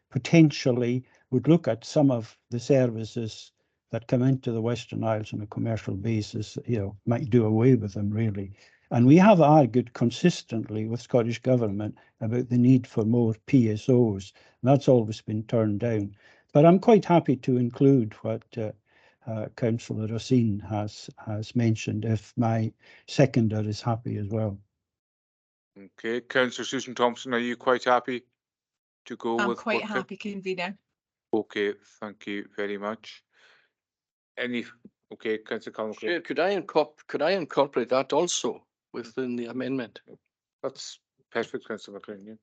potentially would look at some of the services that come into the Western Isles on a commercial basis, might do away with them, really. And we have argued consistently with Scottish Government about the need for more PSOs, and that's always been turned down. But I'm quite happy to include what Councillor Hussain has mentioned, if my seconder is happy as well. Okay, Councillor Susan Thompson, are you quite happy to go I'm with? quite happy, convener. Okay, thank you very much. Okay, Councillor Colin. Chair, could I incorporate that also within the amendment? That's perfect, Councillor McLean. Yeah.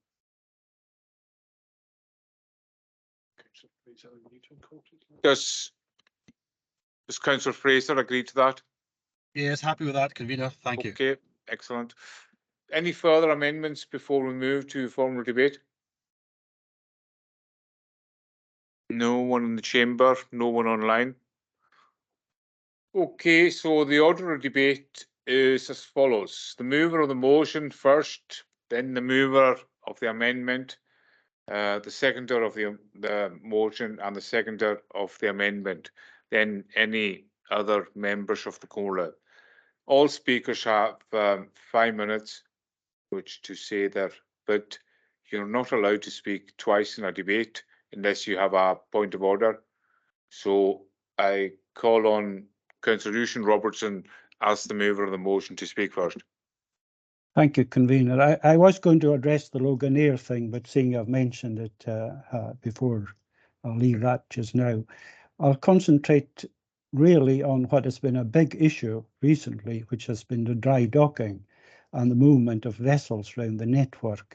Does Councillor Fraser agree to that? Yes, happy with that, convener. Thank you. Okay, excellent. Any further amendments before we move to formal debate? No one in the chamber, no one online. Okay, so the order of debate is as follows. The mover of the motion first, then the mover of the amendment, the seconder of the motion, and the seconder of the amendment, then any other members of the Comhairle. All speakers have 5 minutes which to say their bit. You're not allowed to speak twice in a debate unless you have a point of order. So I call on Councillor Lucian Robertson as the mover of the motion to speak first. Thank you, convener. I was going to address the Loganaire thing, but seeing I've mentioned it before, I'll leave that just now. I'll concentrate really on what has been a big issue recently, which has been the dry docking and the movement of vessels around the network,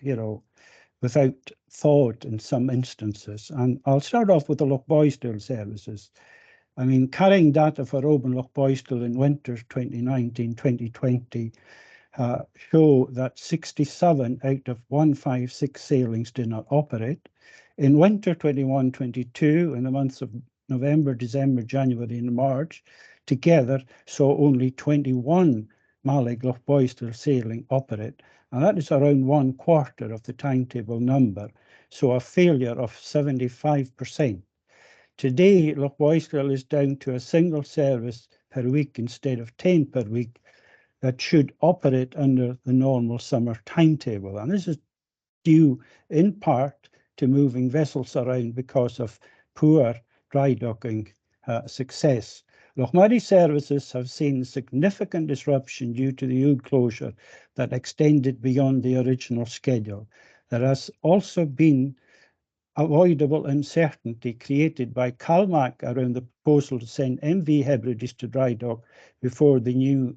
without thought in some instances. And I'll start off with the Lochboysdale services. I mean, carrying data for Oban Lochboysdale in winter 2019-2020 show that 67 out of 156 sailings did not operate. In winter 21-22, in the months of November, December, January and March, together saw only 21 Mallaig Lochboysdale sailing operate, and that is around 1/4 of the timetable number, so a failure of 75%. Today, Lochboysdale is down to a single service per week instead of 10 per week that should operate under the normal summer timetable. And this is due in part to moving vessels around because of poor dry docking success. Lochmaddy services have seen significant disruption due to the Oud closure that extended beyond the original schedule. There has also been avoidable uncertainty created by CalMac around the proposal to send MV Hebrides to dry dock before the new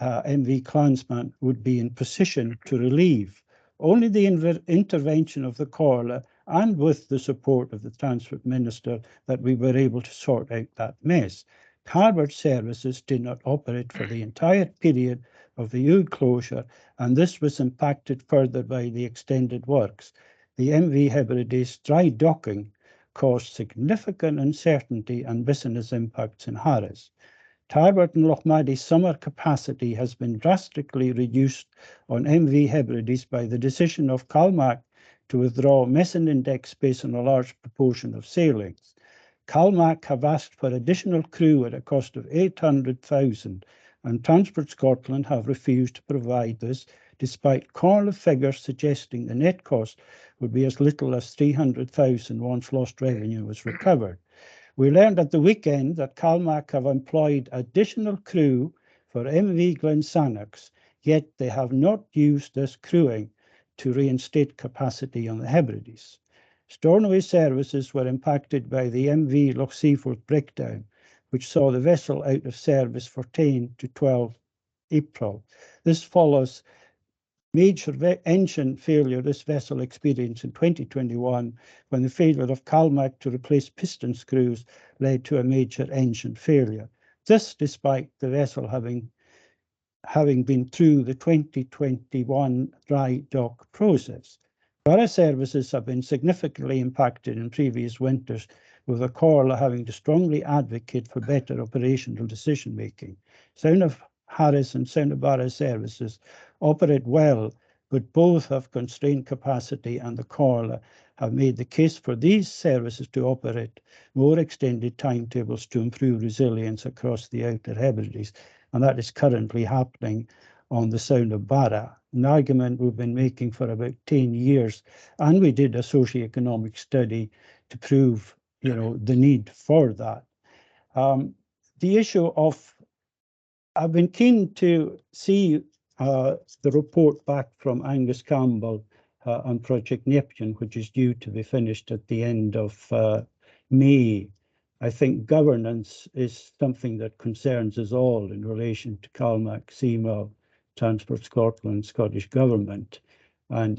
MV Clansman would be in position to relieve. Only the intervention of the Comhairle and with the support of the Transport Minister that we were able to sort out that mess. Harbour services did not operate for the entire period of the Oud closure, and this was impacted further by the extended works. The MV Hebrides dry docking caused significant uncertainty and business impacts in Harris. Tarbert and Lochmaddy's summer capacity has been drastically reduced on MV Hebrides by the decision of CalMac to withdraw missing index based on a large proportion of sailings. CalMac have asked for additional crew at a cost of 800,000, and Transport Scotland have refused to provide this, despite Comhairle figures suggesting the net cost would be as little as 300,000 once lost revenue was recovered. We learned at the weekend that CalMac have employed additional crew for MV Glensannox, yet they have not used this crewing to reinstate capacity on the Hebrides. Stornoway services were impacted by the MV Loch Seaforth breakdown, which saw the vessel out of service for 10 to 12 April. This follows major engine failure this vessel experienced in 2021, when the failure of CalMac to replace piston screws led to a major engine failure. This despite the vessel having been through the 2021 dry dock process. Borough services have been significantly impacted in previous winters, with the Comhairle having to strongly advocate for better operational decision making. Sound of Harris and Sound of Borough services operate well, but both have constrained capacity, and the Comhairle have made the case for these services to operate more extended timetables to improve resilience across the Outer Hebrides, and that is currently happening on the Sound of Borough, an argument we've been making for about 10 years, and we did a socioeconomic study to prove, the need for that. The issue of, I've been keen to see the report back from Angus Campbell on Project Neptune, which is due to be finished at the end of May. I think governance is something that concerns us all in relation to CalMac, CMA, Transport Scotland, Scottish Government. And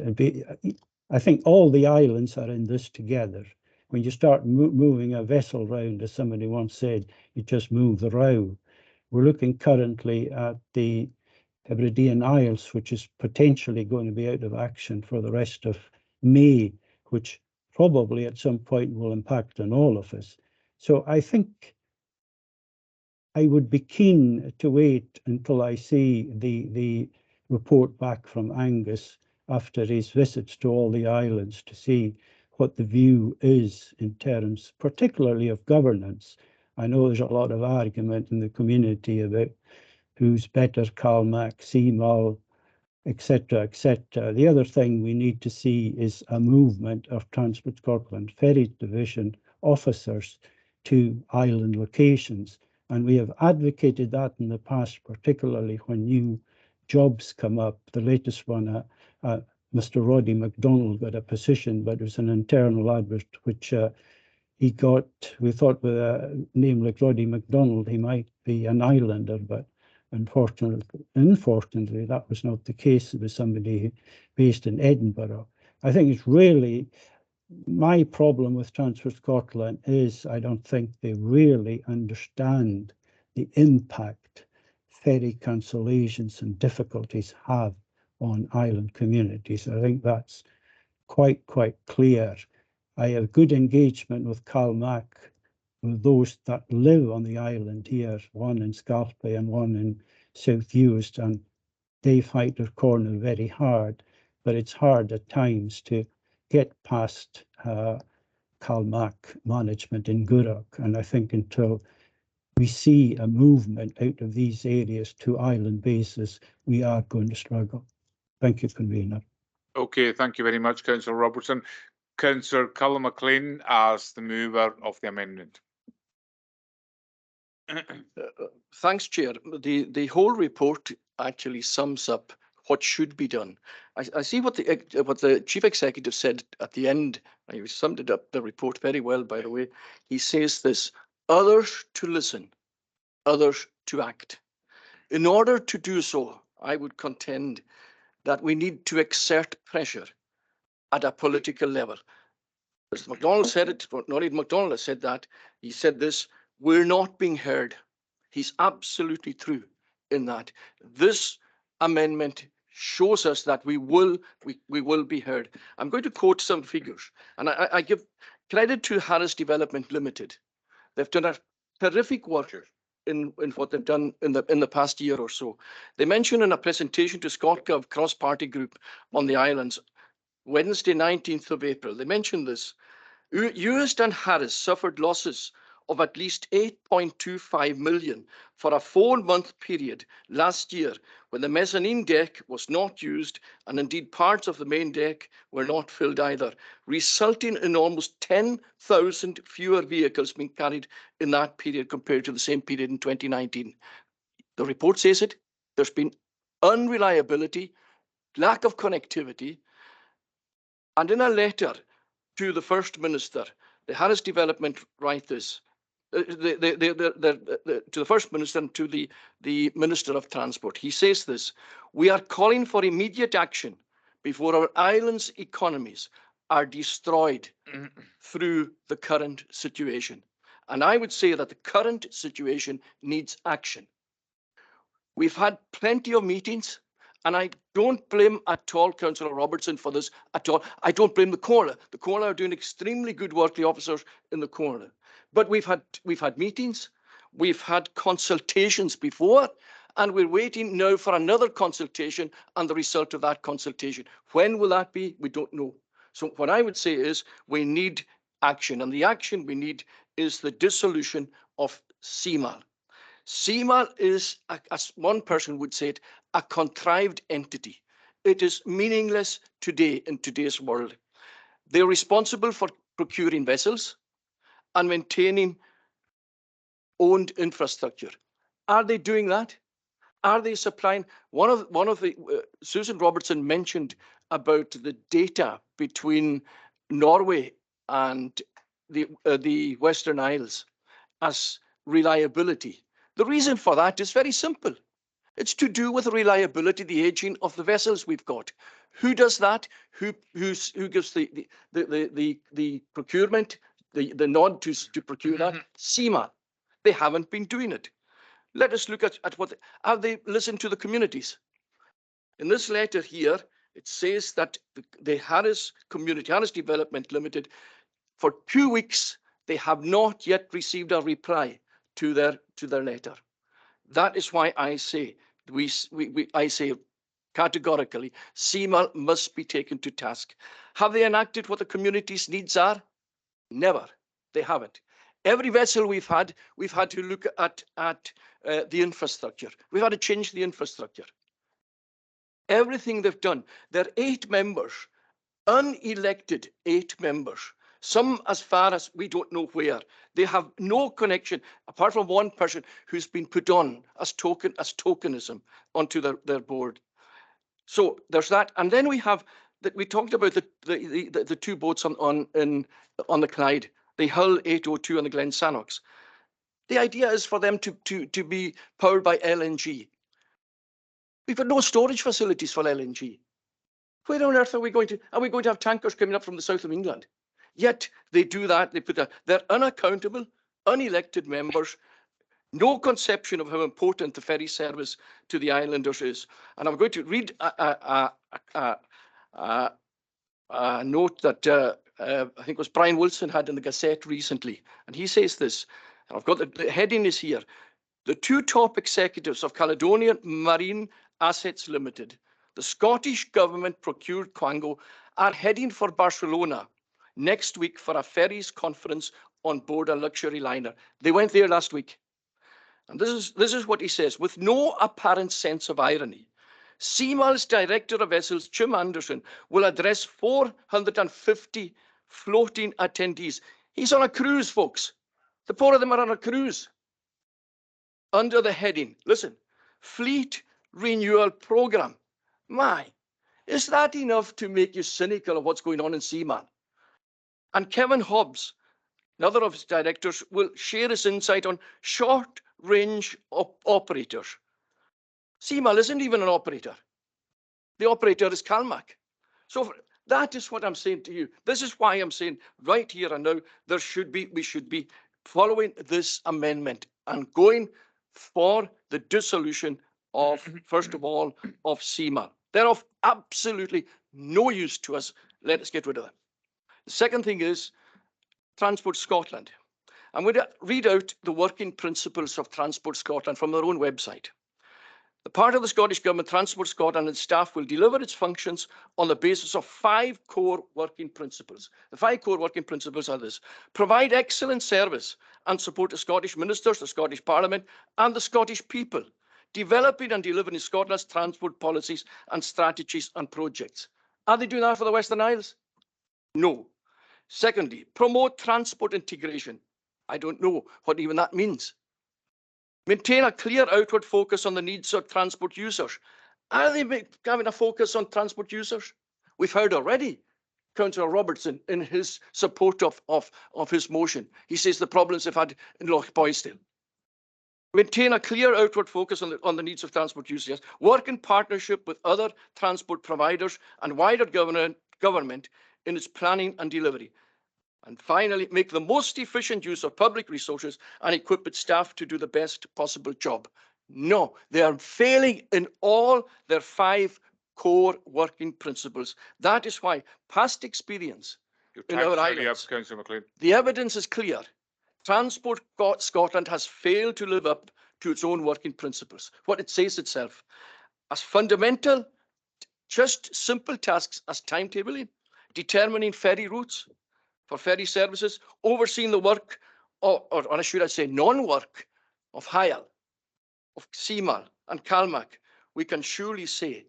I think all the islands are in this together. When you start moving a vessel round, as somebody once said, you just move the row. We're looking currently at the Hebridean Isles, which is potentially going to be out of action for the rest of May, which probably at some point will impact on all of us. So I think I would be keen to wait until I see the report back from Angus after his visits to all the islands to see what the view is in terms, particularly of governance. I know there's a lot of argument in the community about who's better, CalMac, CMAL, etc., etc. The other thing we need to see is a movement of Transport Scotland Ferry Division officers to island locations. And we have advocated that in the past, particularly when new jobs come up. The latest one, Mr. Roddy MacDonald got a position, but it was an internal advert which he got. We thought with a name like Roddy MacDonald, he might be an islander, but unfortunately, that was not the case. It was somebody based in Edinburgh. I think it's really, my problem with Transport Scotland is I don't think they really understand the impact ferry cancellations and difficulties have on island communities. I think that's quite clear. I have good engagement with CalMac, with those that live on the island here, one in Scalpay and one in South Uist, and they fight their corner very hard, but it's hard at times to get past CalMac management in Gourock. And I think until we see a movement out of these areas to island bases, we are going to struggle. Thank you, Convener. Okay, thank you very much, Councillor Robertson. Councillor Colin McLean as the mover of the amendment. Thanks, Chair. The whole report actually sums up what should be done. I see what the Chief Executive said at the end. He summed it up, the report, very well, by the way. He says this: others to listen, others to act. In order to do so, I would contend that we need to exert pressure at a political level. As MacDonald said it, not even MacDonald has said that. He said this: we're not being heard. He's absolutely true in that. This amendment shows us that we will be heard. I'm going to quote some figures, and I give credit to Harris Development Limited. They've done a terrific work in what they've done in the past year or so. They mentioned in a presentation to ScotGov cross-party group on the islands Wednesday, 19th of April. They mentioned this. Ewist and Harris suffered losses of at least 8.25 million for a 4-month period last year when the mezzanine deck was not used, and indeed parts of the main deck were not filled either, resulting in almost 10,000 fewer vehicles being carried in that period compared to the same period in 2019. The report says it. There's been unreliability, lack of connectivity, and in a letter to the First Minister, the Harris Development write this, to the First Minister and to the Minister of Transport. He says this: "We are calling for immediate action before our island's economies are destroyed through the current situation." And I would say that the current situation needs action. We've had plenty of meetings, and I don't blame at all Councillor Robertson for this at all. I don't blame the Comhairle. The Comhairle are doing extremely good work, the officers in the Comhairle. But we've had meetings, we've had consultations before, and we're waiting now for another consultation and the result of that consultation. When will that be? We don't know. So what I would say is we need action, and the action we need is the dissolution of CMAL. CMAL is, as one person would say it, a contrived entity. It is meaningless today in today's world. They're responsible for procuring vessels and maintaining owned infrastructure. Are they doing that? Are they supplying? One of the Susan Robertson mentioned about the data between Norway and the Western Isles as reliability. The reason for that is very simple. It's to do with reliability, the aging of the vessels we've got. Who does that? Who gives the procurement, the nod to procure that? CMAL. They haven't been doing it. Let us look at what have they listened to the communities. In this letter here, it says that the Harris Community, Harris Development Limited, for 2 weeks, they have not yet received a reply to their letter. That is why I say I say categorically, CMAL must be taken to task. Have they enacted what the community's needs are? Never. They haven't. Every vessel we've had to look at the infrastructure. We've had to change the infrastructure. Everything they've done. There are 8 members, unelected 8 members. Some as far as we don't know where. They have no connection, apart from one person who's been put on as tokenism onto their board. So there's that. And then we have that we talked about the 2 boats on the Clyde, the Hull 802 and the Glen Sannox. The idea is for them to be powered by LNG. We've got no storage facilities for LNG. Where on earth are we going to have tankers coming up from the south of England? Yet they do that. They're unaccountable, unelected members, no conception of how important the ferry service to the islanders is. And I'm going to read a note that I think it was Brian Wilson had in the Gazette recently. And he says this, and I've got the heading is here. The 2 top executives of Caledonian Marine Assets Limited, the Scottish government procured Quango, are heading for Barcelona next week for a ferries conference on board a luxury liner. They went there last week. And this is what he says, with no apparent sense of irony. CMAL's Director of Vessels, Jim Anderson, will address 450 floating attendees. He's on a cruise, folks. The 4 of them are on a cruise. Under the heading, listen, Fleet Renewal Programme. My, is that enough to make you cynical of what's going on in CMAL? And Kevin Hobbs, another of his directors, will share his insight on short-range operators. CMAL isn't even an operator. The operator is CalMac. So that is what I'm saying to you. This is why I'm saying right here and now, we should be following this amendment and going for the dissolution of, first of all, of CMAL. They're of absolutely no use to us. Let us get rid of them. The second thing is Transport Scotland. I'm going to read out the working principles of Transport Scotland from their own website. The part of the Scottish Government, Transport Scotland and staff will deliver its functions on the basis of 5 core working principles. The 5 core working principles are this: provide excellent service and support the Scottish ministers, the Scottish Parliament and the Scottish people, developing and delivering Scotland's transport policies and strategies and projects. Are they doing that for the Western Isles? No. Secondly, promote transport integration. I don't know what even that means. Maintain a clear outward focus on the needs of transport users. Are they having a focus on transport users? We've heard already Councillor Robertson in his support of his motion. He says the problems they've had in Loch Boysdale. Maintain a clear outward focus on the needs of transport users. Work in partnership with other transport providers and wider government in its planning and delivery. And finally, make the most efficient use of public resources and equip its staff to do the best possible job. No, they are failing in all their 5 core working principles. That is why past experience in our islands, the evidence is clear. Transport Scotland has failed to live up to its own working principles, what it says itself, as fundamental, just simple tasks as timetabling, determining ferry routes for ferry services, overseeing the work, or should I say non-work, of Comhairle, of Comhairle and Calmac. We can surely say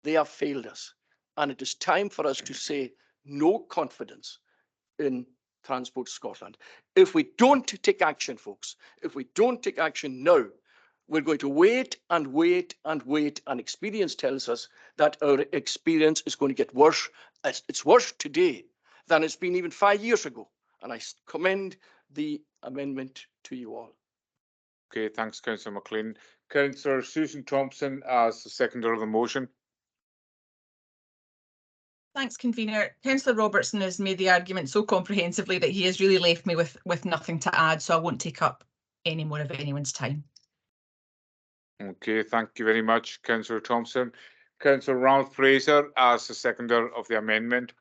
they have failed us. And it is time for us to say no confidence in Transport Scotland. If we don't take action, folks, if we don't take action now, we're going to wait and wait and wait. And experience tells us that our experience is going to get worse. It's worse today than it's been even 5 years ago. And I commend the amendment to you all. Okay, thanks, Councillor McLean. Councillor Susan Thompson as the seconder of the motion. Thanks, convener. Councillor Robertson has made the argument so comprehensively that he has really left me with nothing to add, so I won't take up any more of anyone's time. Okay, thank you very much, Councillor Thompson. Councillor Ronald Fraser as the seconder of the amendment.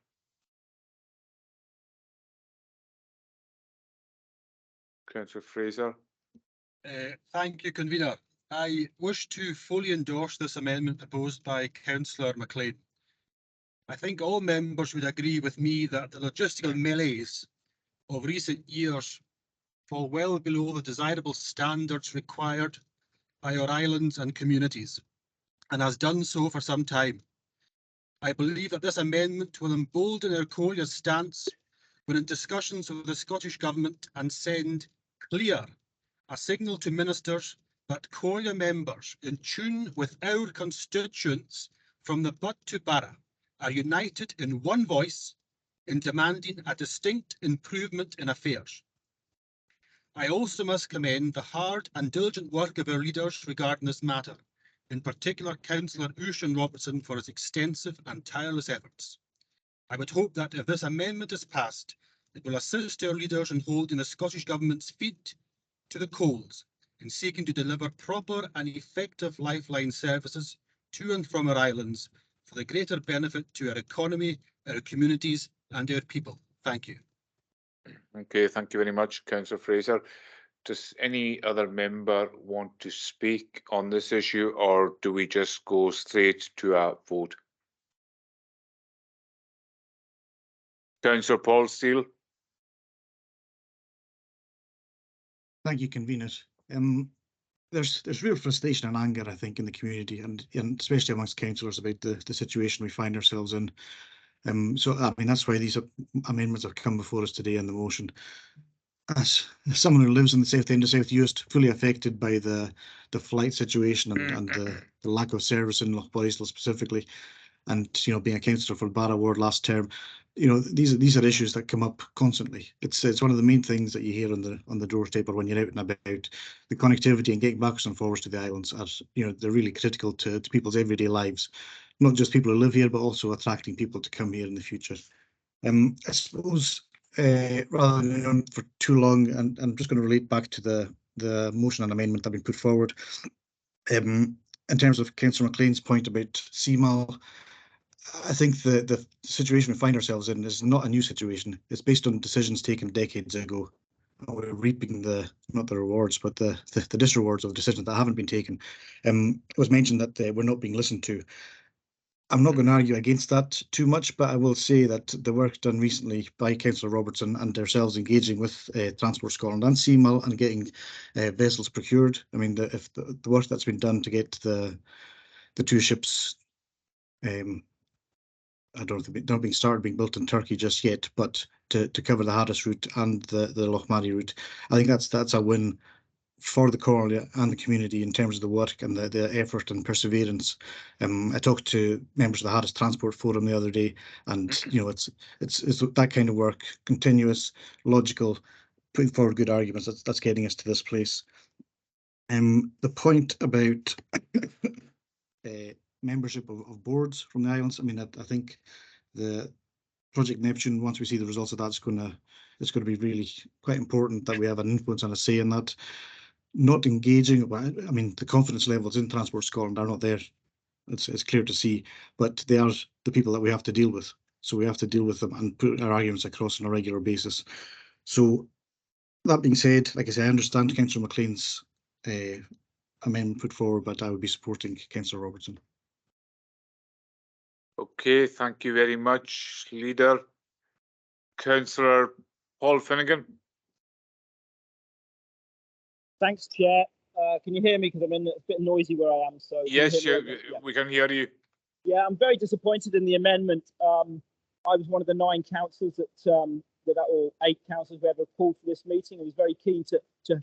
Councillor Fraser. Thank you, convener. I wish to fully endorse this amendment proposed by Councillor McLean. I think all members would agree with me that the logistical melees of recent years fall well below the desirable standards required by our islands and communities, and has done so for some time. I believe that this amendment will embolden our Comhairle stance when in discussions with the Scottish Government and send clear a signal to ministers that Comhairle members in tune with our constituents from the Butt to Barra are united in one voice in demanding a distinct improvement in affairs. I also must commend the hard and diligent work of our leaders regarding this matter, in particular Councillor Urshan Robertson for his extensive and tireless efforts. I would hope that if this amendment is passed, it will assist our leaders in holding the Scottish Government's feet to the coals in seeking to deliver proper and effective lifeline services to and from our islands for the greater benefit to our economy, our communities and our people. Thank you. Okay, thank you very much, Councillor Fraser. Does any other member want to speak on this issue, or do we just go straight to a vote? Councillor Paul Steele. Thank you, conveners. There's real frustration and anger, I think, in the community and especially amongst councillors about the situation we find ourselves in. So I mean, that's why these amendments have come before us today in the motion. As someone who lives in the south end of South Uist, fully affected by the flight situation and the lack of service in Loch Boysdale specifically, and being a councillor for Barra Ward last term, these are issues that come up constantly. It's one of the main things that you hear on the doorstep or when you're out and about. The connectivity and getting backwards and forwards to the islands are they're really critical to people's everyday lives, not just people who live here, but also attracting people to come here in the future. I suppose rather than going on for too long, and I'm just going to relate back to the motion and amendment that have been put forward. In terms of Councillor McLean's point about Comhairle, I think the situation we find ourselves in is not a new situation. It's based on decisions taken decades ago. we're reaping not the rewards, but the disrewards of decisions that haven't been taken. It was mentioned that we're not being listened to. I'm not going to argue against that too much, but I will say that the work done recently by Councillor Robertson and ourselves engaging with Transport Scotland and CMAL and getting vessels procured. I mean, if the work that's been done to get the two ships, I don't know if they're not being started being built in Turkey just yet, but to cover the Harris route and the Lochmarlie route, I think that's a win for the Comhairle and the community in terms of the work and the effort and perseverance. I talked to members of the Harris Transport Forum the other day, and it's that kind of work, continuous, logical, putting forward good arguments. That's getting us to this place. The point about membership of boards from the islands. I mean, I think the Project Neptune, once we see the results of that, it's going to be really quite important that we have an influence and a say in that. Not engaging, I mean, the confidence levels in Transport Scotland are not there. It's clear to see, but they are the people that we have to deal with. So we have to deal with them and put our arguments across on a regular basis. So that being said, like I say, I understand Councillor McLean's amendment put forward, but I would be supporting Councillor Robertson. Okay, thank you very much, Leader. Councillor Paul Finnegan. Thanks, Chair. Can you hear me? Because I'm in a bit noisy where I am. So yes, yeah. We can hear you. Yeah, I'm very disappointed in the amendment. I was one of the 9 councillors or 8 councillors who ever called for this meeting. I was very keen to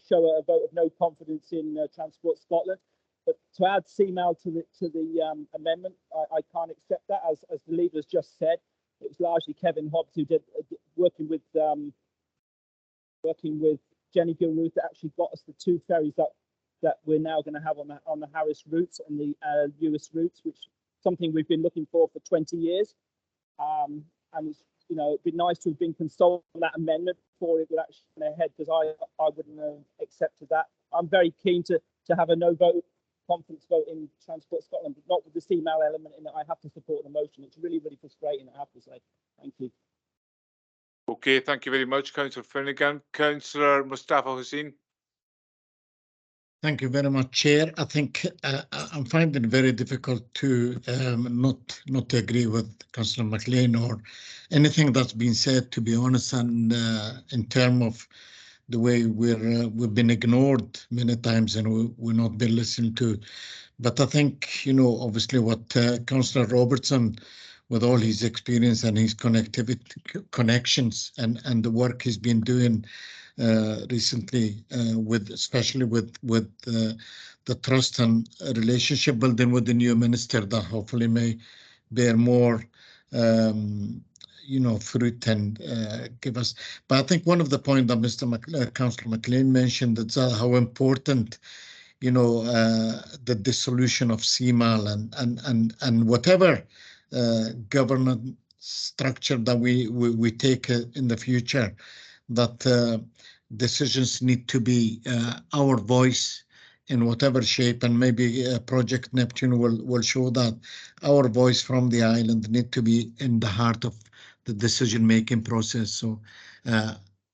show a vote of no confidence in Transport Scotland. But to add CMAL to the amendment, I can't accept that. As the leader has just said, it was largely Kevin Hobbs who did working with Jenny Gilruth that actually got us the 2 ferries that we're now going to have on the Harris routes and the Lewis routes, which is something we've been looking for 20 years. And it's, it'd be nice to have been consulted on that amendment before it would actually go ahead, because I wouldn't have accepted that. I'm very keen to have a no vote confidence vote in Transport Scotland, but not with the CMAL element in it. I have to support the motion. It's really, really frustrating, I have to say. Thank you. Okay, thank you very much, Councillor Finnegan. Councillor Mustafa Hussain. Thank you very much, Chair. I think I'm finding it very difficult to not agree with Councillor McLean or anything that's been said, to be honest, and in terms of the way we've been ignored many times and we're not been listened to. But I think, obviously what Councillor Robertson, with all his experience and his connections and the work he's been doing recently, especially with the trust and relationship building with the new minister, that hopefully may bear more fruit and give us. But I think one of the points that Councillor McLean mentioned is how important, the dissolution of CMAL and whatever governance structure that we take in the future, that decisions need to be our voice in whatever shape, and maybe Project Neptune will show that our voice from the island need to be in the heart of the decision-making process. So,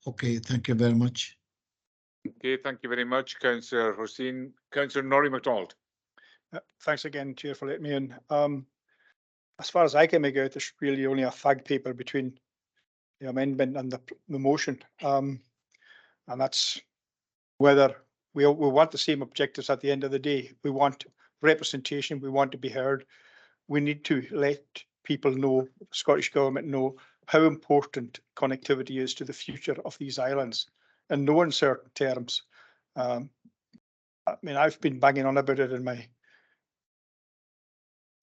okay, thank you very much. Okay, thank you very much, Councillor Hussain. Councillor Norrie MacDonald. Thanks again, Chair, for letting me in. As far as I can make out, there's really only a fag paper between the amendment and the motion. And that's whether we want the same objectives at the end of the day. We want representation. We want to be heard. We need to let people know, the Scottish Government know, how important connectivity is to the future of these islands in no uncertain terms. I mean, I've been banging on about it in my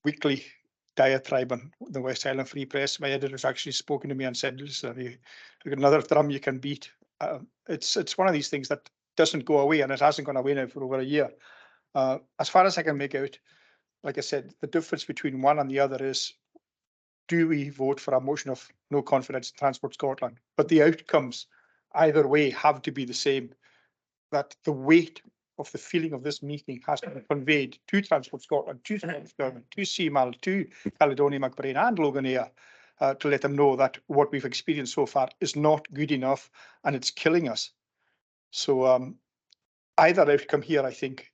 weekly diatribe on the West Island Free Press. My editor's actually spoken to me and said, listen, you've got another drum you can beat. It's one of these things that doesn't go away, and it hasn't gone away now for over a year. As far as I can make out, like I said, the difference between one and the other is, do we vote for a motion of no confidence in Transport Scotland? But the outcomes either way have to be the same, that the weight of the feeling of this meeting has to be conveyed to Transport Scotland, to Scottish Government, to CMAL, to Caledonia, McBrain and Loganair, to let them know that what we've experienced so far is not good enough and it's killing us. So either outcome here, I think,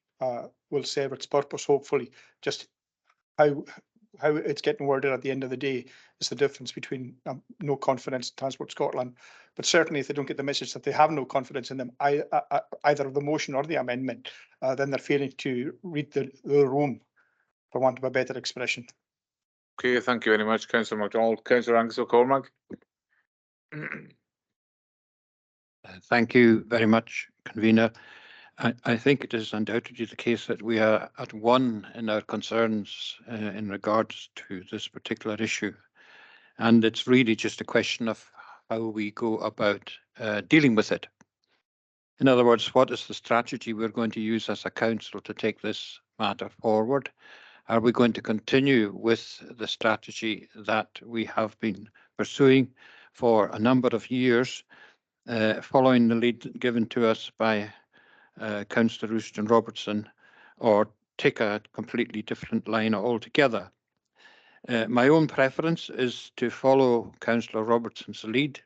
will serve its purpose, hopefully. Just how it's getting worded at the end of the day is the difference between no confidence in Transport Scotland. But certainly if they don't get the message that they have no confidence in them, either the motion or the amendment, then they're failing to read the room, for want of a better expression. Okay, thank you very much, Councillor MacDonald. Councillor Angus O'Cormac. Thank you very much, Convener. I think it is undoubtedly the case that we are at one in our concerns in regards to this particular issue. And it's really just a question of how we go about dealing with it. In other words, what is the strategy we're going to use as a council to take this matter forward? Are we going to continue with the strategy that we have been pursuing for a number of years, following the lead given to us by Councillor Royston Robertson, or take a completely different line altogether? My own preference is to follow Councillor Robertson's lead.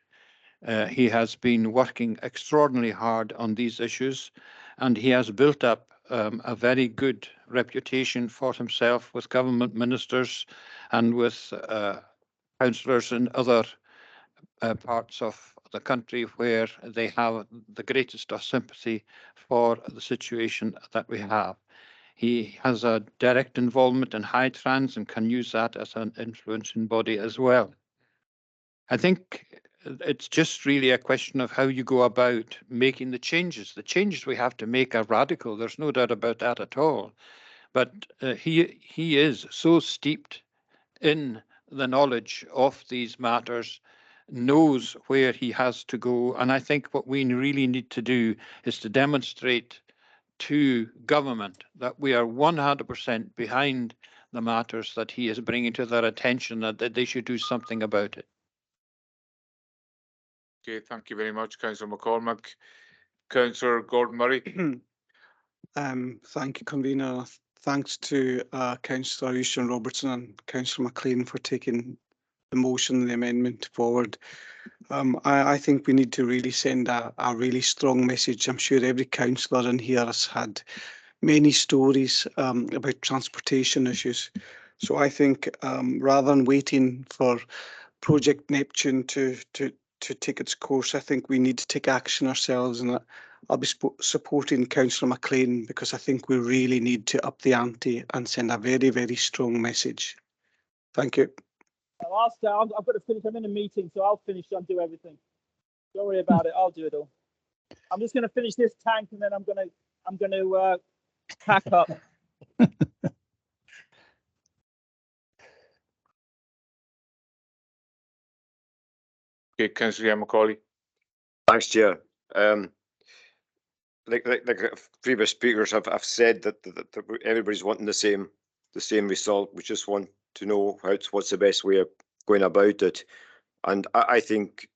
He has been working extraordinarily hard on these issues, and he has built up a very good reputation for himself with government ministers and with councillors in other parts of the country where they have the greatest of sympathy for the situation that we have. He has a direct involvement in high trans and can use that as an influencing body as well. I think it's just really a question of how you go about making the changes. The changes we have to make are radical. There's no doubt about that at all. But he is so steeped in the knowledge of these matters, knows where he has to go. And I think what we really need to do is to demonstrate to government that we are 100% behind the matters that he is bringing to their attention, that they should do something about it. Okay, thank you very much, Councillor McCormack. Councillor Gordon Murray. Thank you, Convener. Thanks to Councillor Royston Robertson and Councillor MacLean for taking the motion and the amendment forward. I think we need to really send a really strong message. I'm sure every councillor in here has had many stories about transportation issues. So I think rather than waiting for Project Neptune to take its course, I think we need to take action ourselves, and I'll be supporting Councillor MacLean because I think we really need to up the ante and send a very, very strong message. Thank you. I've got to finish. I'm in a meeting, so I'll finish and do everything. Don't worry about it. I'll do it all. I'm just going to finish this tank, and then I'm going to pack up. Okay, Councillor Macaulay. Thanks, Chair. Like previous speakers have said that everybody's wanting the same result. We just want to know what's the best way of going about it. And I think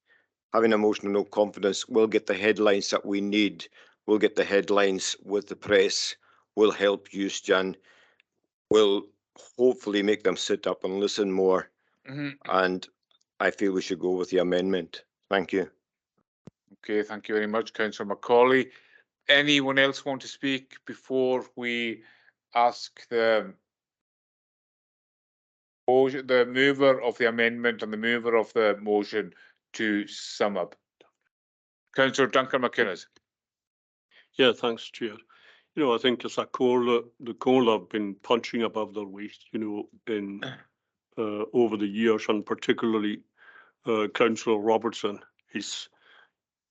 having a motion of no confidence will get the headlines that we need. We'll get the headlines with the press. Will help you, Jan. Will hopefully make them sit up and listen more. And I feel we should go with the amendment. Thank you. Okay, thank you very much, Councillor Macaulay. Anyone else want to speak before we ask the mover of the amendment and the mover of the motion to sum up? Councillor Duncan McInnes. Yeah, thanks, Chair. You know, I think as a Comhairle, the Comhairle have been punching above their weight, you know, in over the years, and particularly Councillor Robertson. He's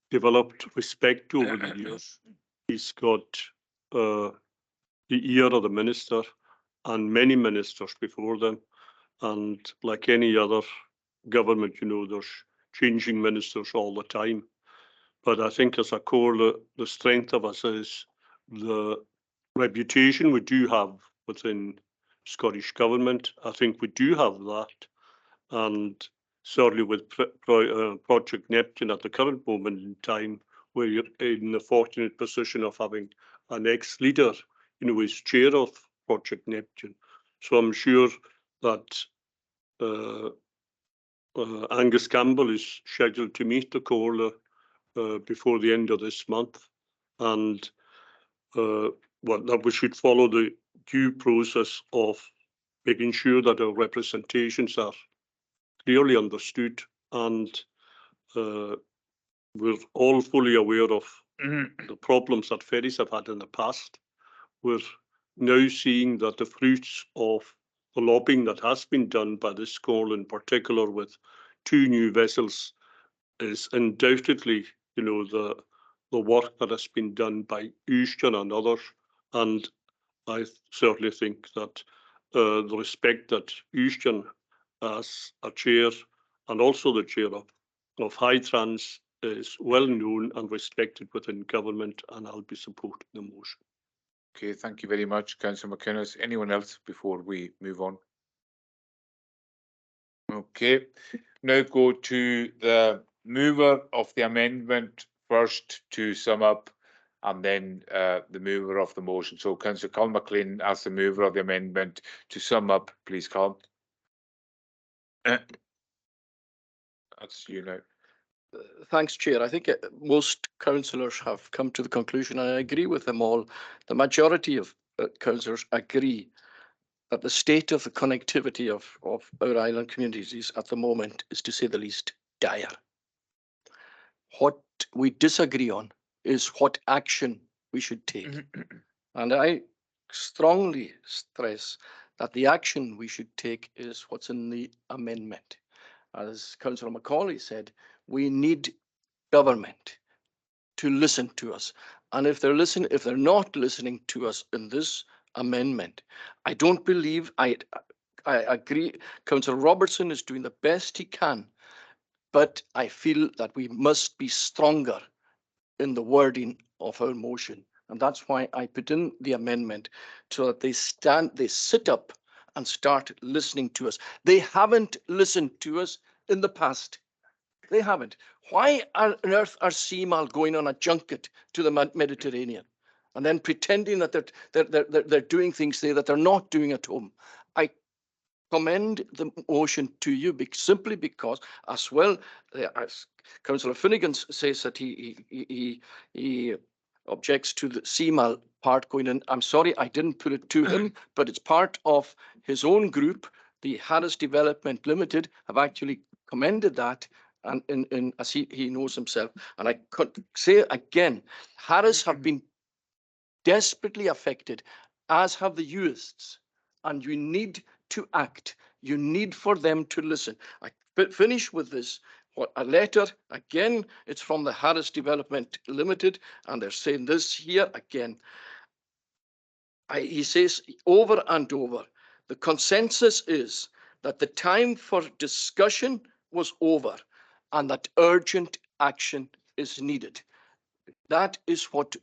developed respect over the years. He's got the ear of the minister and many ministers before them. And like any other government, you know, there's changing ministers all the time. But I think as a Comhairle, the strength of us is the reputation we do have within Scottish Government. I think we do have that. And certainly with Project Neptune at the current moment in time, where you're in the fortunate position of having an ex-leader, you know, as chair of Project Neptune. So I'm sure that Angus Campbell is scheduled to meet the Comhairle before the end of this month. and that we should follow the due process of making sure that our representations are clearly understood, and we're all fully aware of the problems that ferries have had in the past. We're now seeing that the fruits of the lobbying that has been done by this call, in particular with 2 new vessels, is undoubtedly, the work that has been done by Euston and others. And I certainly think that the respect that Euston as a chair and also the chair of High Trans is well known and respected within government, and I'll be supporting the motion. Okay, thank you very much, Councillor McInnes. Anyone else before we move on? Okay, now go to the mover of the amendment first to sum up, and then the mover of the motion. So Councillor Colm McLean as the mover of the amendment to sum up, please, Colm. That's you now. Thanks, Chair. I think most councillors have come to the conclusion, and I agree with them all. The majority of councillors agree that the state of the connectivity of our island communities at the moment is, to say the least, dire. What we disagree on is what action we should take. And I strongly stress that the action we should take is what's in the amendment. As Councillor Macaulay said, we need government to listen to us. And if they're not listening to us in this amendment, I don't believe, I agree, Councillor Robertson is doing the best he can, but I feel that we must be stronger in the wording of our motion. And that's why I put in the amendment, so that they sit up and start listening to us. They haven't listened to us in the past. They haven't. Why on earth are Seamal going on a junket to the Mediterranean and then pretending that they're doing things there that they're not doing at home? I commend the motion to you simply because, as well as Councillor Finnegan says that he objects to the Seamal part going in. I'm sorry, I didn't put it to him, but it's part of his own group. The Harris Development Limited have actually commended that, and as he knows himself. And I could say again, Harris have been desperately affected, as have the youths, and you need to act. You need for them to listen. I finish with this. A letter, again, it's from the Harris Development Limited, and they're saying this here again. He says over and over, the consensus is that the time for discussion was over and that urgent action is needed. That is what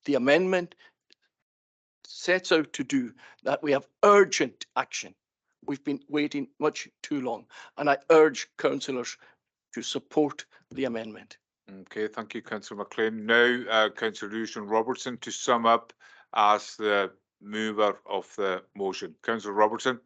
the amendment sets out to do, that we have urgent action. We've been waiting much too long, and I urge councillors to support the amendment. Okay, thank you, Councillor McLean. Now, Councillor Euston Robertson to sum up as the mover of the motion. Councillor Robertson.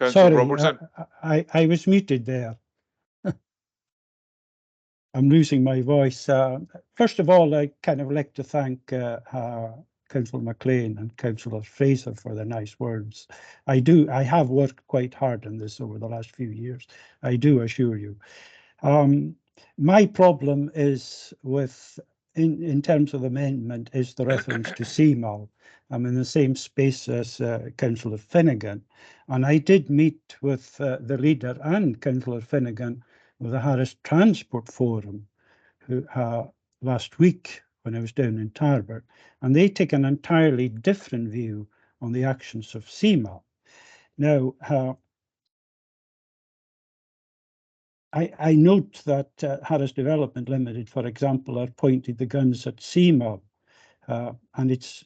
Sorry, I was muted there. I'm losing my voice. First of all, I kind of like to thank Councillor McLean and Councillor Fraser for the nice words. I have worked quite hard on this over the last few years. I do assure you. My problem is with, in terms of amendment, is the reference to Seamal. I'm in the same space as Councillor Finnegan, and I did meet with the leader and Councillor Finnegan with the Harris Transport Forum last week when I was down in Tarbert, and they take an entirely different view on the actions of Seamal. Now, I note that Harris Development Limited, for example, are pointing the guns at Seamal, and it's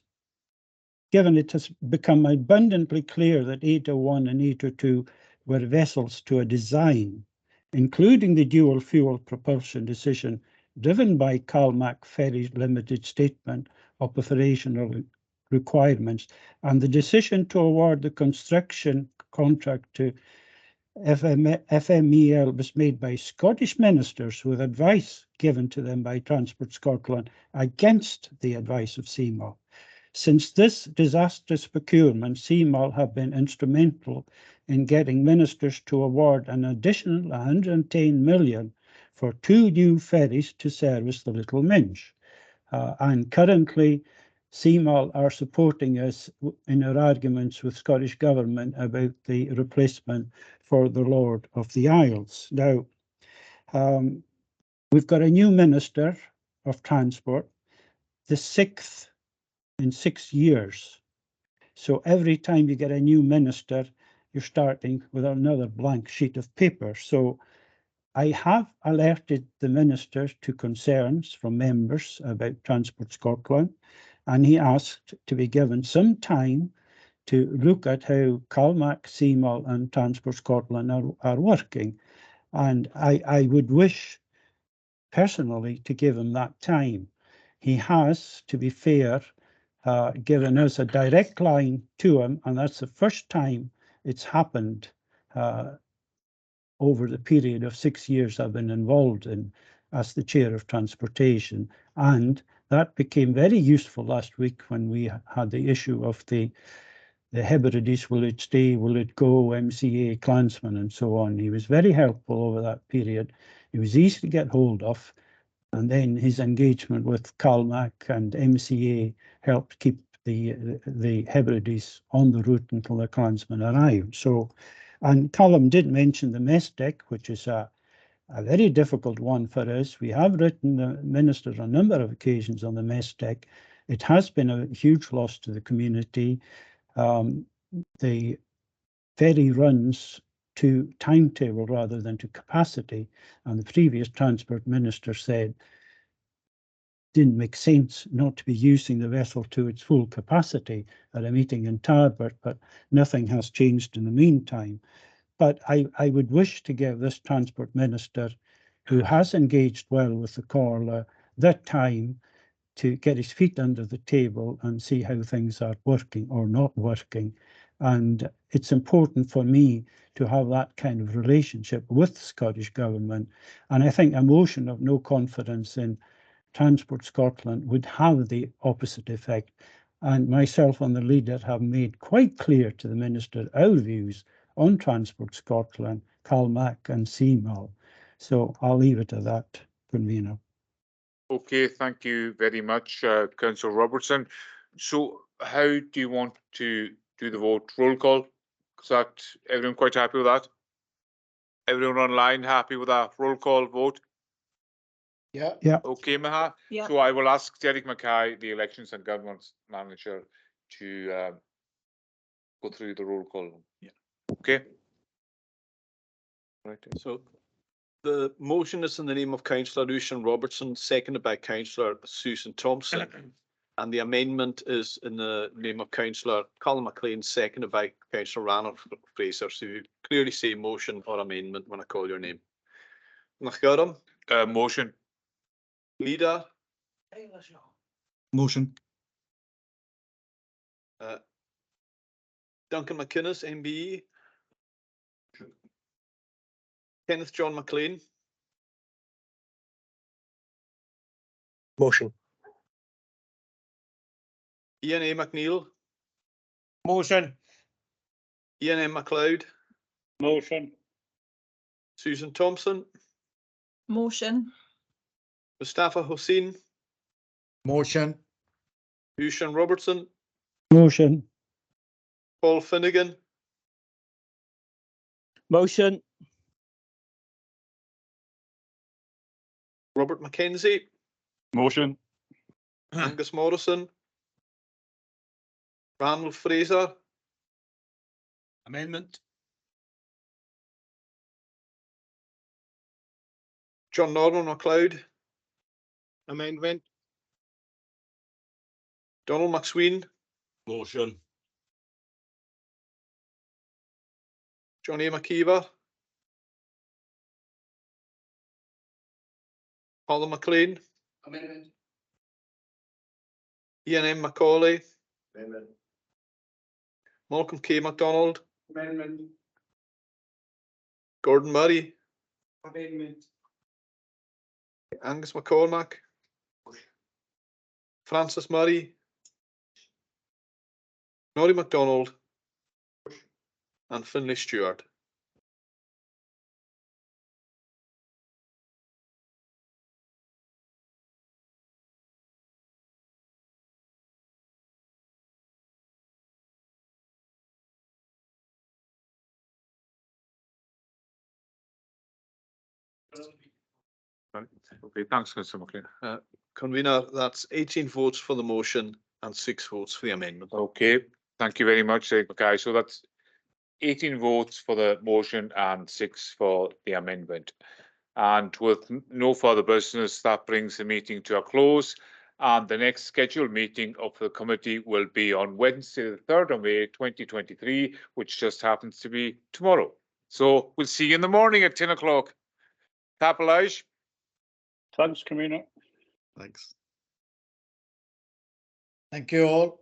given it has become abundantly clear that 801 and 802 were vessels to a design, including the dual fuel propulsion decision driven by Calmac Ferries Limited Statement of Operational Requirements, and the decision to award the construction contract to FMEL was made by Scottish ministers with advice given to them by Transport Scotland against the advice of CMAL. Since this disastrous procurement, CMAL have been instrumental in getting ministers to award an additional 110 million for 2 new ferries to service the Little Minch. And currently, CMAL are supporting us in our arguments with Scottish Government about the replacement for the Lord of the Isles. Now, we've got a new Minister of Transport, the 6th in 6 years. So every time you get a new minister, you're starting with another blank sheet of paper. So I have alerted the minister to concerns from members about Transport Scotland, and he asked to be given some time to look at how Calmac, CMAL and Transport Scotland are working. And I would wish personally to give him that time. He has, to be fair, given us a direct line to him, and that's the first time it's happened over the period of 6 years I've been involved in as the chair of transportation. And that became very useful last week when we had the issue of the Hebrides, will it stay, will it go, MCA, Clansman and so on. He was very helpful over that period. He was easy to get hold of. And then his engagement with Calmac and MCA helped keep the Hebrides on the route until the Clansman arrived. So, and Callum did mention the mess deck, which is a very difficult one for us. We have written the minister on a number of occasions on the mess deck. It has been a huge loss to the community. The ferry runs to timetable rather than to capacity, and the previous transport minister said didn't make sense not to be using the vessel to its full capacity at a meeting in Tarbert, but nothing has changed in the meantime. But I would wish to give this transport minister, who has engaged well with the Comhairle, that time to get his feet under the table and see how things are working or not working. And it's important for me to have that kind of relationship with the Scottish Government. And I think a motion of no confidence in Transport Scotland would have the opposite effect. And myself and the leader have made quite clear to the Minister our views on Transport Scotland, Calmac and CMAL. So I'll leave it at that, Convener. Okay, thank you very much, Councillor Robertson. So how do you want to do the vote? Roll call? Is that everyone quite happy with that? Everyone online happy with that roll call vote? Yeah. Yeah. Okay, Maha. Yeah. So I will ask Derek Mackay, the Elections and Governance Manager, to go through the roll call. Yeah. Okay. Right. So the motion is in the name of Councillor Lucian Robertson, seconded by Councillor Susan Thompson. And the amendment is in the name of Councillor Colin McLean, seconded by Councillor Ranulph Fraser. So you clearly say motion or amendment when I call your name. Nachgaram? Motion. Leader? Motion. Duncan McInnes, MBE. Kenneth John McLean. Motion. Ian A. McNeil. Motion. Ian M. MacLeod. Motion. Susan Thompson. Motion. Mustafa Hussain. Motion. Lucian Robertson. Motion. Paul Finnegan. Motion. Robert Mackenzie. Motion. Angus Morrison. Ranulph Fraser. Amendment. John Norman MacLeod. Amendment. Donald McSween. Motion. Johnny McKeever. Colin McLean. Amendment. Ian M. Macaulay. Amendment. Malcolm K. MacDonald. Amendment. Gordon Murray. Amendment. Angus McCormack. Francis Murray. Norrie MacDonald. And Finlay Stewart. Okay, thanks, Councillor McLean. Convener, that's 18 votes for the motion and 6 votes for the amendment. Okay, thank you very much, Mackay. So that's 18 votes for the motion and 6 for the amendment. And with no further business, that brings the meeting to a close. And the next scheduled meeting of the committee will be on Wednesday, the 3rd of May, 2023, which just happens to be tomorrow. So we'll see you in the morning at 10 o'clock. Tapalage. Thanks, Convener. Thanks. Thank you all.